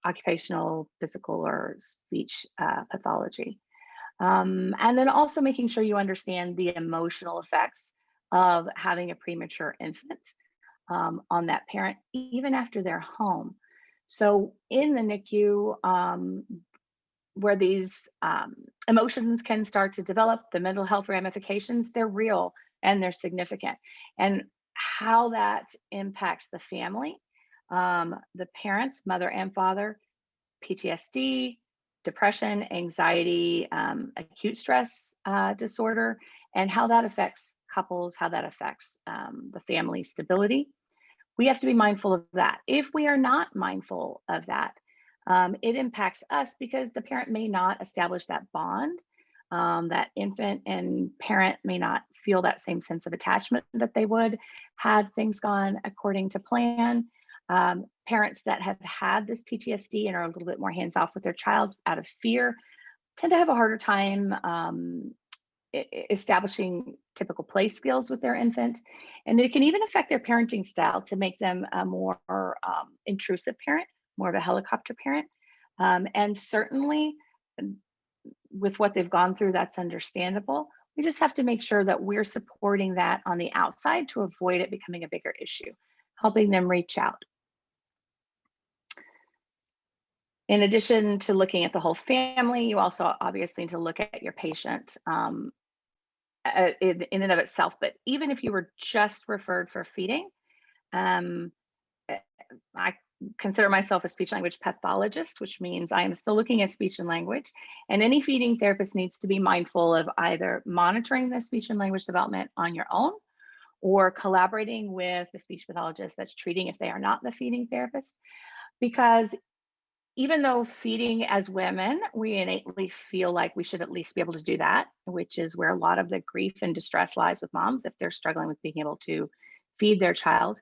occupational, physical, or speech pathology. And then also making sure you understand the emotional effects of having a premature infant on that parent, even after they're home. So in the NICU, where these emotions can start to develop, the mental health ramifications, they're real and they're significant. And how that impacts the family, the parents, mother and father, PTSD, depression, anxiety, acute stress disorder, and how that affects couples, how that affects the family stability. We have to be mindful of that. If we are not mindful of that, it impacts us because the parent may not establish that bond. That infant and parent may not feel that same sense of attachment that they would had things gone according to plan. Parents that have had this PTSD and are a little bit more hands-off with their child out of fear tend to have a harder time establishing typical play skills with their infant. And it can even affect their parenting style to make them a more intrusive parent, more of a helicopter parent. And certainly with what they've gone through, that's understandable. We just have to make sure that we're supporting that on the outside to avoid it becoming a bigger issue, helping them reach out. In addition to looking at the whole family, you also obviously need to look at your patient in and of itself. But even if you were just referred for feeding, I consider myself a speech language pathologist, which means I am still looking at speech and language. And any feeding therapist needs to be mindful of either monitoring the speech and language development on your own, or collaborating with the speech pathologist that's treating if they are not the feeding therapist. Because even though feeding as women, we innately feel like we should at least be able to do that, which is where a lot of the grief and distress lies with moms if they're struggling with being able to feed their child.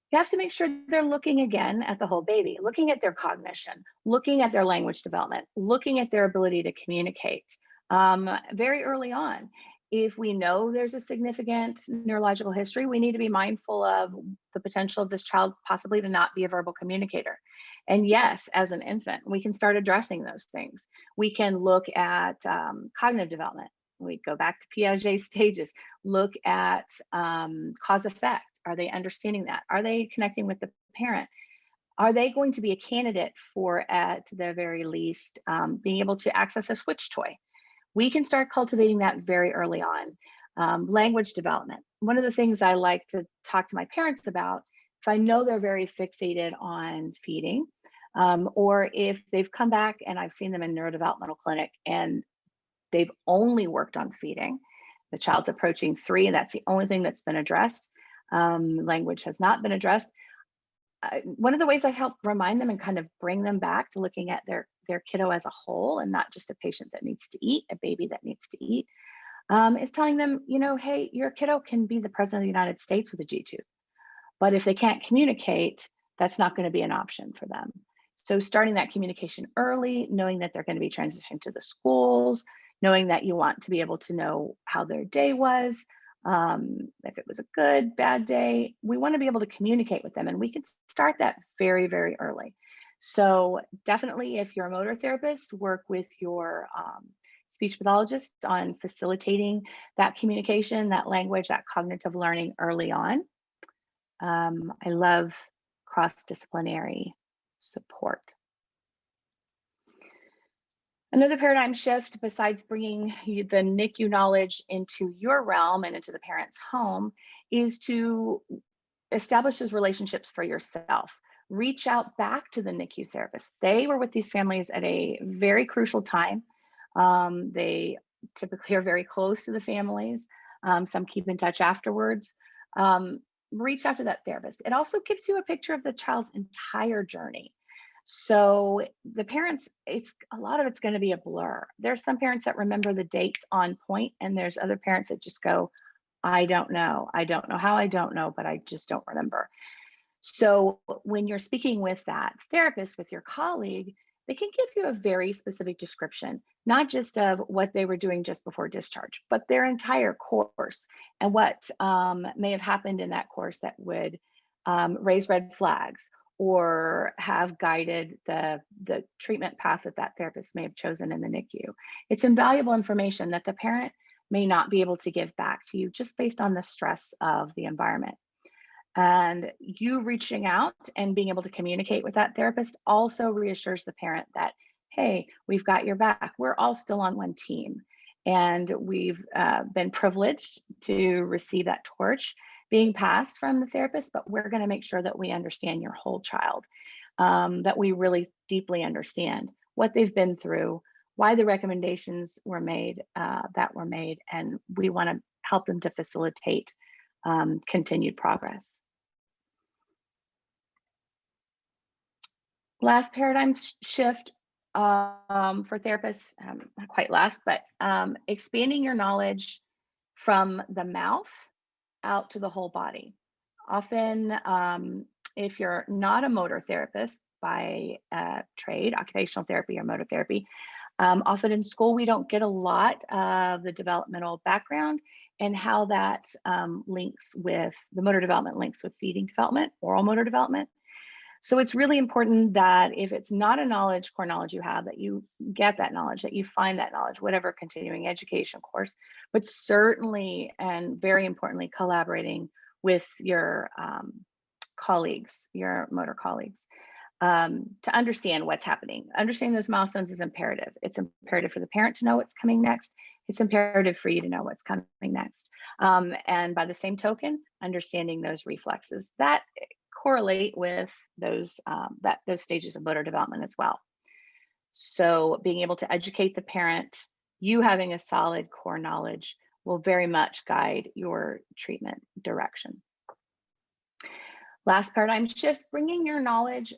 You have to make sure they're looking again at the whole baby, looking at their cognition, looking at their language development, looking at their ability to communicate very early on. If we know there's a significant neurological history, we need to be mindful of the potential of this child possibly to not be a verbal communicator. And yes, as an infant, we can start addressing those things. We can look at cognitive development. We go back to Piaget's stages, look at cause effect. Are they understanding that? Are they connecting with the parent? Are they going to be a candidate for, at the very least, being able to access a switch toy? We can start cultivating that very early on. Language development. One of the things I like to talk to my parents about, if I know they're very fixated on feeding, or if they've come back and I've seen them in neurodevelopmental clinic and they've only worked on feeding, the child's approaching 3 and that's the only thing that's been addressed, language has not been addressed. One of the ways I help remind them and kind of bring them back to looking at their kiddo as a whole and not just a patient that needs to eat, a baby that needs to eat, is telling them, you know, hey, your kiddo can be the president of the United States with a G-tube, but if they can't communicate, that's not going to be an option for them. So starting that communication early, knowing that they're going to be transitioning to the schools, knowing that you want to be able to know how their day was, if it was a good, bad day, we want to be able to communicate with them, and we can start that very, very early. So definitely, if you're a motor therapist, work with your speech pathologist on facilitating that communication, that language, that cognitive learning early on. I love cross-disciplinary support. Another paradigm shift, besides bringing the NICU knowledge into your realm and into the parent's home, is to establish those relationships for yourself. Reach out back to the NICU therapist. They were with these families at a very crucial time. They typically are very close to the families. Some keep in touch afterwards. Reach out to that therapist. It also gives you a picture of the child's entire journey. So the parents, a lot of it's going to be a blur. There's some parents that remember the dates on point, and there's other parents that just go, I don't know. I don't know how, I don't know, but I just don't remember. So when you're speaking with that therapist, with your colleague, they can give you a very specific description, not just of what they were doing just before discharge, but their entire course and what may have happened in that course that would raise red flags or have guided the treatment path that that therapist may have chosen in the NICU. It's invaluable information that the parent may not be able to give back to you just based on the stress of the environment. And you reaching out and being able to communicate with that therapist also reassures the parent that, hey, we've got your back. We're all still on one team. And we've been privileged to receive that torch being passed from the therapist, but we're going to make sure that we understand your whole child, that we really deeply understand what they've been through, why the recommendations were made and we want to help them to facilitate continued progress. Last paradigm shift for therapists, not quite last, but expanding your knowledge from the mouth out to the whole body. Often, if you're not a motor therapist by trade, occupational therapy or motor therapy, often in school, we don't get a lot of the developmental background and how that links with the motor development, links with feeding development, oral motor development. So it's really important that if it's not a core knowledge you have, that you get that knowledge, that you find that knowledge, whatever continuing education course, but certainly and very importantly, collaborating with your colleagues, your motor colleagues, to understand what's happening. Understanding those milestones is imperative. It's imperative for the parent to know what's coming next. It's imperative for you to know what's coming next. And by the same token, understanding those reflexes that correlate with those those stages of motor development as well. So being able to educate the parent, you having a solid core knowledge will very much guide your treatment direction. Last paradigm shift, bringing your knowledge,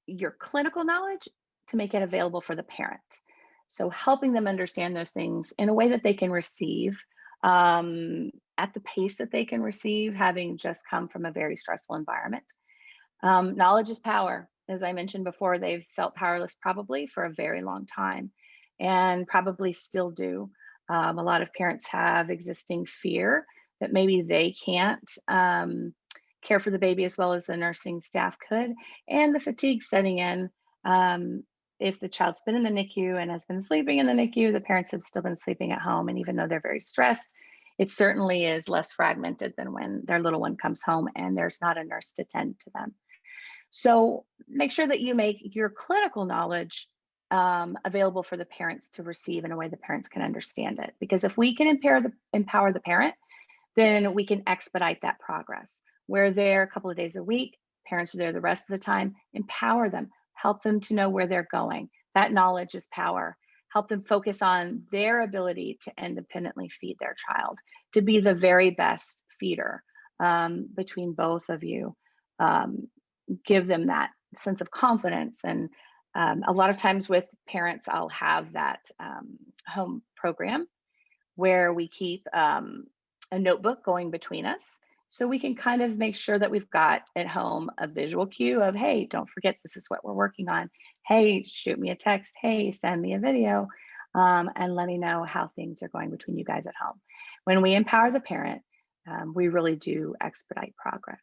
your clinical knowledge, to make it available for the parent. So helping them understand those things in a way that they can receive at the pace that they can receive, having just come from a very stressful environment. Knowledge is power. As I mentioned before, they've felt powerless probably for a very long time and probably still do. A lot of parents have existing fear that maybe they can't care for the baby as well as the nursing staff could, and the fatigue setting in. If the child's been in the NICU and has been sleeping in the NICU, the parents have still been sleeping at home. And even though they're very stressed, it certainly is less fragmented than when their little one comes home and there's not a nurse to tend to them. So make sure that you make your clinical knowledge available for the parents to receive in a way the parents can understand it. Because if we can empower the parent, then we can expedite that progress. We're there a couple of days a week, parents are there the rest of the time. Empower them, help them to know where they're going. That knowledge is power. Help them focus on their ability to independently feed their child, to be the very best feeder between both of you. Give them that sense of confidence. And a lot of times with parents, I'll have that home program where we keep a notebook going between us. So we can kind of make sure that we've got at home a visual cue of, hey, don't forget, this is what we're working on. Hey, shoot me a text. Hey, send me a video and let me know how things are going between you guys at home. When we empower the parent, we really do expedite progress.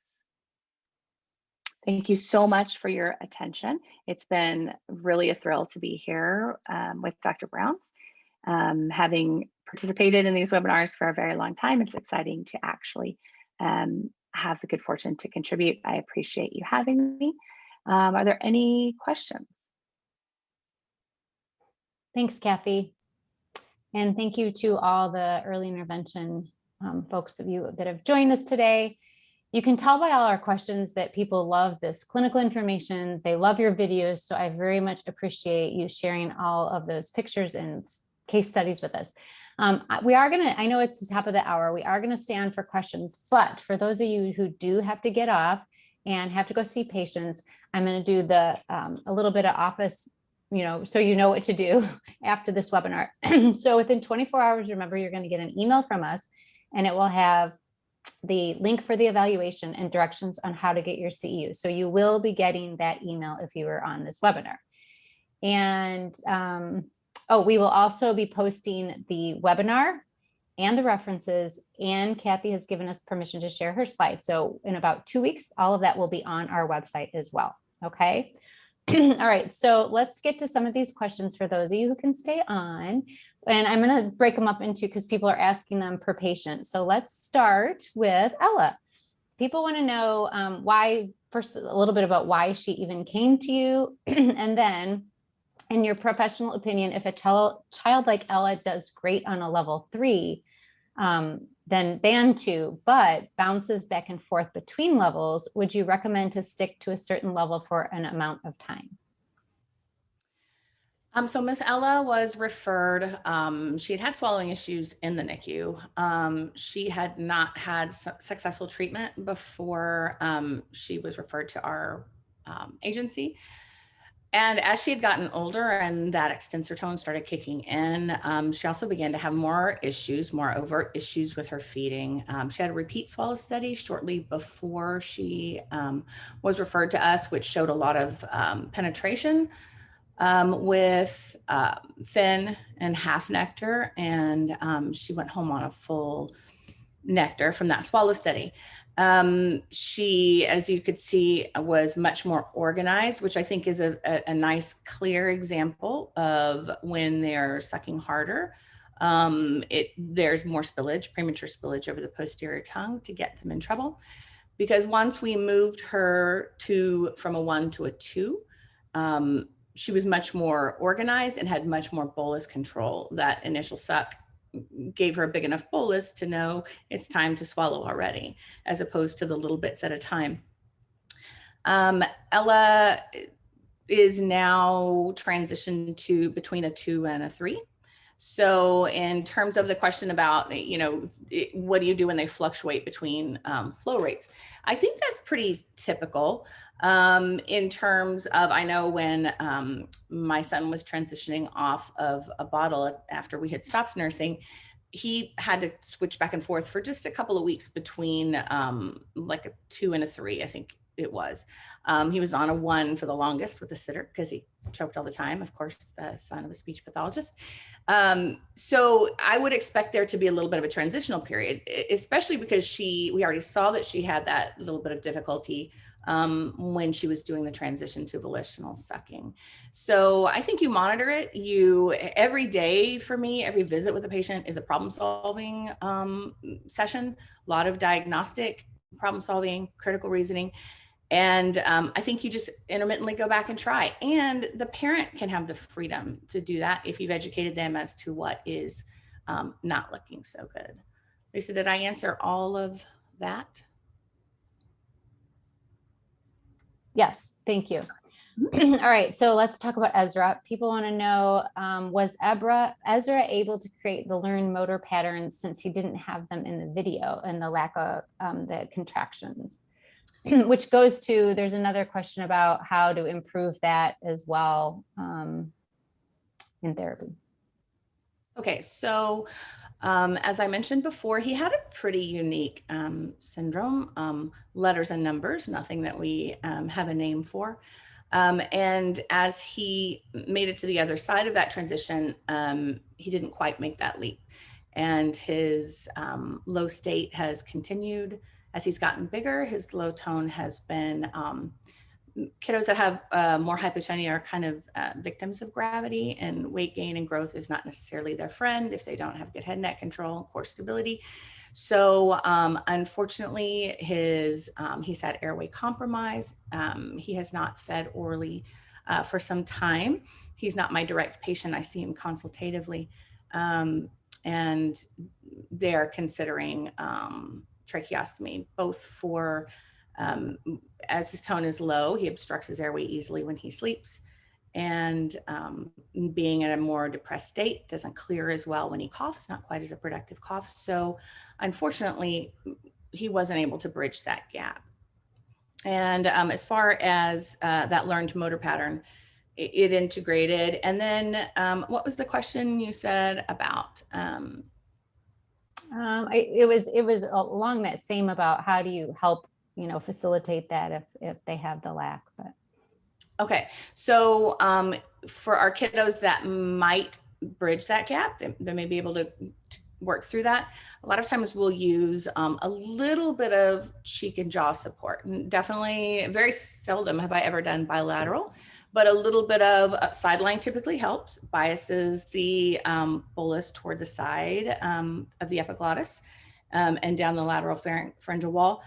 Thank you so much for your attention. It's been really a thrill to be here with Dr. Brown. Having participated in these webinars for a very long time, it's exciting to actually have the good fortune to contribute. I appreciate you having me. Are there any questions? Thanks, Cathy. And thank you to all the early intervention folks of you that have joined us today. You can tell by all our questions that people love this clinical information. They love your videos. So I very much appreciate you sharing all of those pictures and case studies with us. We are going to, I know it's the top of the hour, we are going to stay on for questions, but for those of you who do have to get off and have to go see patients, I'm going to do the a little bit of office, so you know what to do after this webinar. So within 24 hours, remember, you're going to get an email from us and it will have the link for the evaluation and directions on how to get your CEU. So you will be getting that email if you were on this webinar. And we will also be posting the webinar and the references, and Cathy has given us permission to share her slides. So in about 2 weeks, all of that will be on our website as well. Okay. All right. So let's get to some of these questions for those of you who can stay on. And I'm going to break them up into, because people are asking them per patient. So let's start with Ella. People want to know why, first, a little bit about why she even came to you. And then, in your professional opinion, if a child like Ella does great on a level 3, then band 2, but bounces back and forth between levels, would you recommend to stick to a certain level for an amount of time? So Miss Ella was referred, she had swallowing issues in the NICU. She had not had successful treatment before she was referred to our agency. And as she had gotten older and that extensor tone started kicking in, she also began to have more issues, more overt issues with her feeding. She had a repeat swallow study shortly before she was referred to us, which showed a lot of penetration with thin and half nectar. And she went home on a full nectar from that swallow study. She, as you could see, was much more organized, which I think is a nice, clear example of when they're sucking harder. There's more spillage, premature spillage over the posterior tongue to get them in trouble. Because once we moved her from a 1 to a 2, she was much more organized and had much more bolus control. That initial suck gave her a big enough bolus to know it's time to swallow already, as opposed to the little bits at a time. Ella is now transitioned to between a 2 and a 3. So in terms of the question about, what do you do when they fluctuate between flow rates? I think that's pretty typical in terms of, I know when my son was transitioning off of a bottle after we had stopped nursing, he had to switch back and forth for just a couple of weeks between like a 2 and a 3, I think it was. He was on a 1 for the longest with a sitter because he choked all the time, of course, the son of a speech pathologist. So I would expect there to be a little bit of a transitional period, especially because we already saw that she had that little bit of difficulty when she was doing the transition to volitional sucking. So I think you monitor it. Every day for me, every visit with a patient is a problem solving session, a lot of diagnostic problem solving, critical reasoning. And I think you just intermittently go back and try. And the parent can have the freedom to do that if you've educated them as to what is not looking so good. Lisa, did I answer all of that? Yes, thank you. All right, so let's talk about Ezra. People want to know, was Ezra able to create the learned motor patterns since he didn't have them in the video and the lack of the contractions? Which goes to, there's another question about how to improve that as well in therapy. Okay, so as I mentioned before, he had a pretty unique syndrome, letters and numbers, nothing that we have a name for. And as he made it to the other side of that transition, he didn't quite make that leap. And his low state has continued. As he's gotten bigger, his low tone has been, kiddos that have more hypotonia are kind of victims of gravity, and weight gain and growth is not necessarily their friend if they don't have good head neck control, core stability. So unfortunately, he's had airway compromise. He has not fed orally for some time. He's not my direct patient. I see him consultatively. And they're considering tracheostomy, both for, as his tone is low, he obstructs his airway easily when he sleeps. And being in a more depressed state, doesn't clear as well when he coughs, not quite as a productive cough. So unfortunately, he wasn't able to bridge that gap. And as far as that learned motor pattern, it integrated. And then what was the question you said about It was along that same about how do you help, facilitate that if they have the lack, but. Okay, so for our kiddos that might bridge that gap, they may be able to work through that. A lot of times we'll use a little bit of cheek and jaw support. And definitely, very seldom have I ever done bilateral, but a little bit of sideline typically helps, biases the bolus toward the side of the epiglottis and down the lateral pharyngeal wall.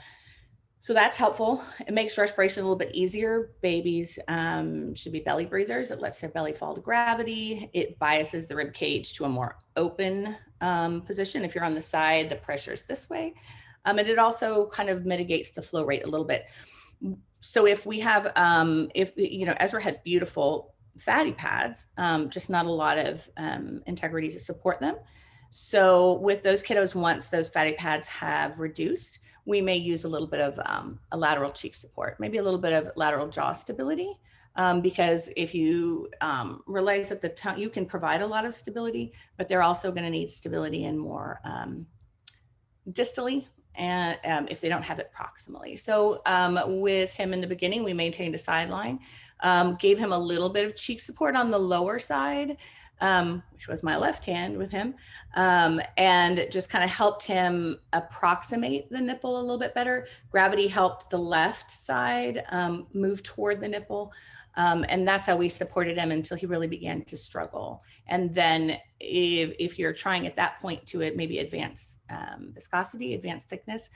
So that's helpful. It makes respiration a little bit easier. Babies should be belly breathers. It lets their belly fall to gravity. It biases the rib cage to a more open position. If you're on the side, the pressure is this way. And it also kind of mitigates the flow rate a little bit. So if we have, Ezra had beautiful fatty pads, just not a lot of integrity to support them. So with those kiddos, once those fatty pads have reduced, we may use a little bit of a lateral cheek support, maybe a little bit of lateral jaw stability, because if you realize that the tongue, you can provide a lot of stability, but they're also going to need stability and more distally, and if they don't have it proximally. So with him in the beginning, we maintained a sideline, gave him a little bit of cheek support on the lower side, which was my left hand with him, and just kind of helped him approximate the nipple a little bit better. Gravity helped the left side move toward the nipple. And that's how we supported him until he really began to struggle. And then if you're trying at that point to maybe advance viscosity, advance thickness,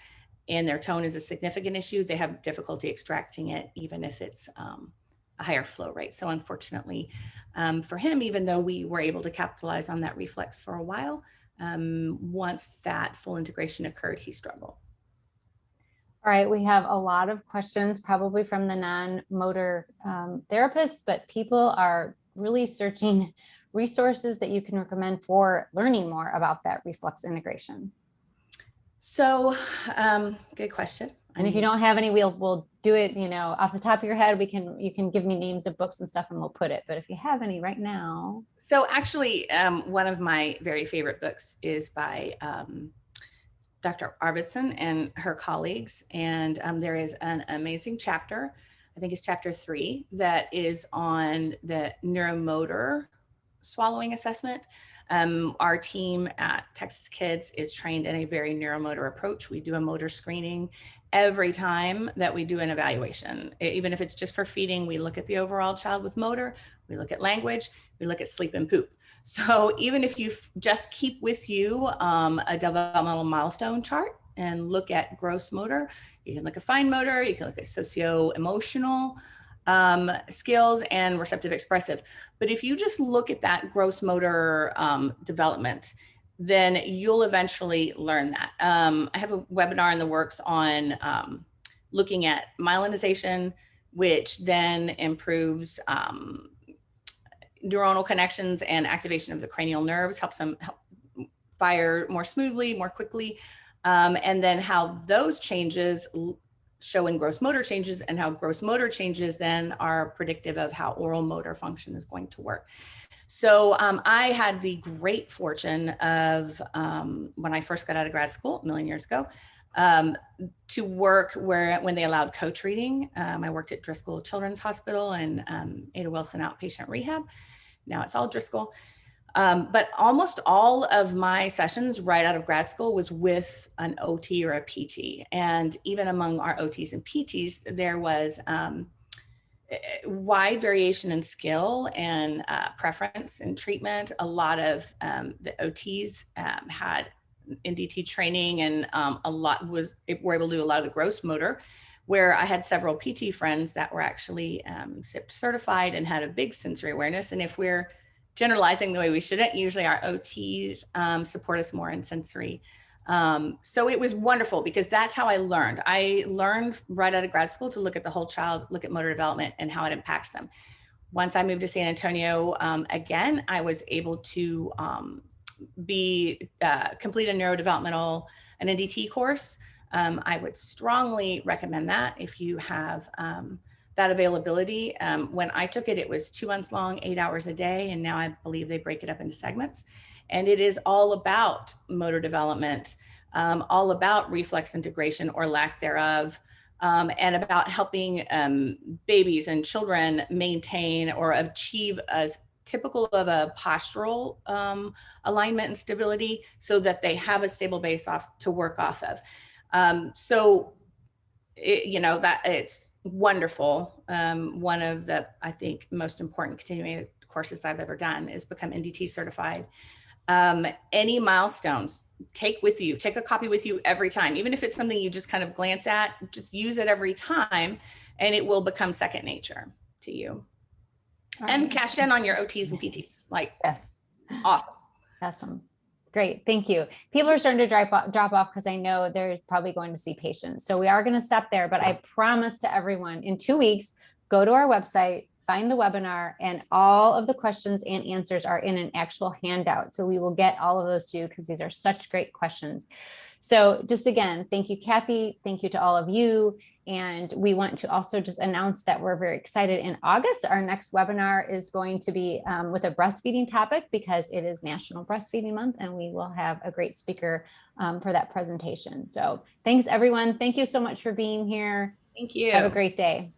and their tone is a significant issue, they have difficulty extracting it, even if it's a higher flow rate. So unfortunately for him, even though we were able to capitalize on that reflex for a while, once that full integration occurred, he struggled. All right, we have a lot of questions probably from the non-motor therapists, but people are really searching resources that you can recommend for learning more about that reflex integration. So good question. And if you don't have any, we'll do it, off the top of your head. You can give me names of books and stuff and we'll put it. But if you have any right now. So actually, one of my very favorite books is by Dr. Arvidsson and her colleagues. And there is an amazing chapter, I think it's chapter 3, that is on the neuromotor swallowing assessment. Our team at Texas Kids is trained in a very neuromotor approach. We do a motor screening every time that we do an evaluation. Even if it's just for feeding, we look at the overall child with motor, we look at language, we look at sleep and poop. So even if you just keep with you a developmental milestone chart and look at gross motor, you can look at fine motor, you can look at socio-emotional skills and receptive expressive. But if you just look at that gross motor development, then you'll eventually learn that. I have a webinar in the works on looking at myelinization, which then improves neuronal connections and activation of the cranial nerves, helps them fire more smoothly, more quickly. And then how those changes show in gross motor changes, and how gross motor changes then are predictive of how oral motor function is going to work. So I had the great fortune of, when I first got out of grad school a million years ago, to work when they allowed co-treating. I worked at Driscoll Children's Hospital and Ada Wilson Outpatient Rehab. Now it's all Driscoll. But almost all of my sessions right out of grad school was with an OT or a PT. And even among our OTs and PTs, there was wide variation in skill and preference in treatment. A lot of the OTs had NDT training, and were able to do a lot of the gross motor, where I had several PT friends that were actually SIP certified and had a big sensory awareness. And if we're generalizing the way we shouldn't, usually our OTs support us more in sensory. So it was wonderful because that's how I learned. I learned right out of grad school to look at the whole child, look at motor development and how it impacts them. Once I moved to San Antonio, again, I was able to complete a neurodevelopmental, an NDT course. I would strongly recommend that if you have that availability. When I took it, it was 2 months long, 8 hours a day. And now I believe they break it up into segments. And it is all about motor development, all about reflex integration or lack thereof, and about helping babies and children maintain or achieve as typical of a postural alignment and stability so that they have a stable base to work off of. That it's wonderful. One of the, I think, most important continuing courses I've ever done is become NDT certified. Any milestones, take a copy with you every time, even if it's something you just kind of glance at, just use it every time and it will become second nature to you. Right. And cash in on your OTs and PTs. Yes. Awesome. Great. Thank you. People are starting to drop off because I know they're probably going to see patients. So we are going to stop there, but I promise to everyone in 2 weeks, go to our website, find the webinar, and all of the questions and answers are in an actual handout. So we will get all of those to you because these are such great questions. So just again, thank you, Cathy. Thank you to all of you. And we want to also just announce that we're very excited. In August, our next webinar is going to be with a breastfeeding topic because it is National Breastfeeding Month, and we will have a great speaker for that presentation. So thanks, everyone. Thank you so much for being here. Thank you. Have a great day.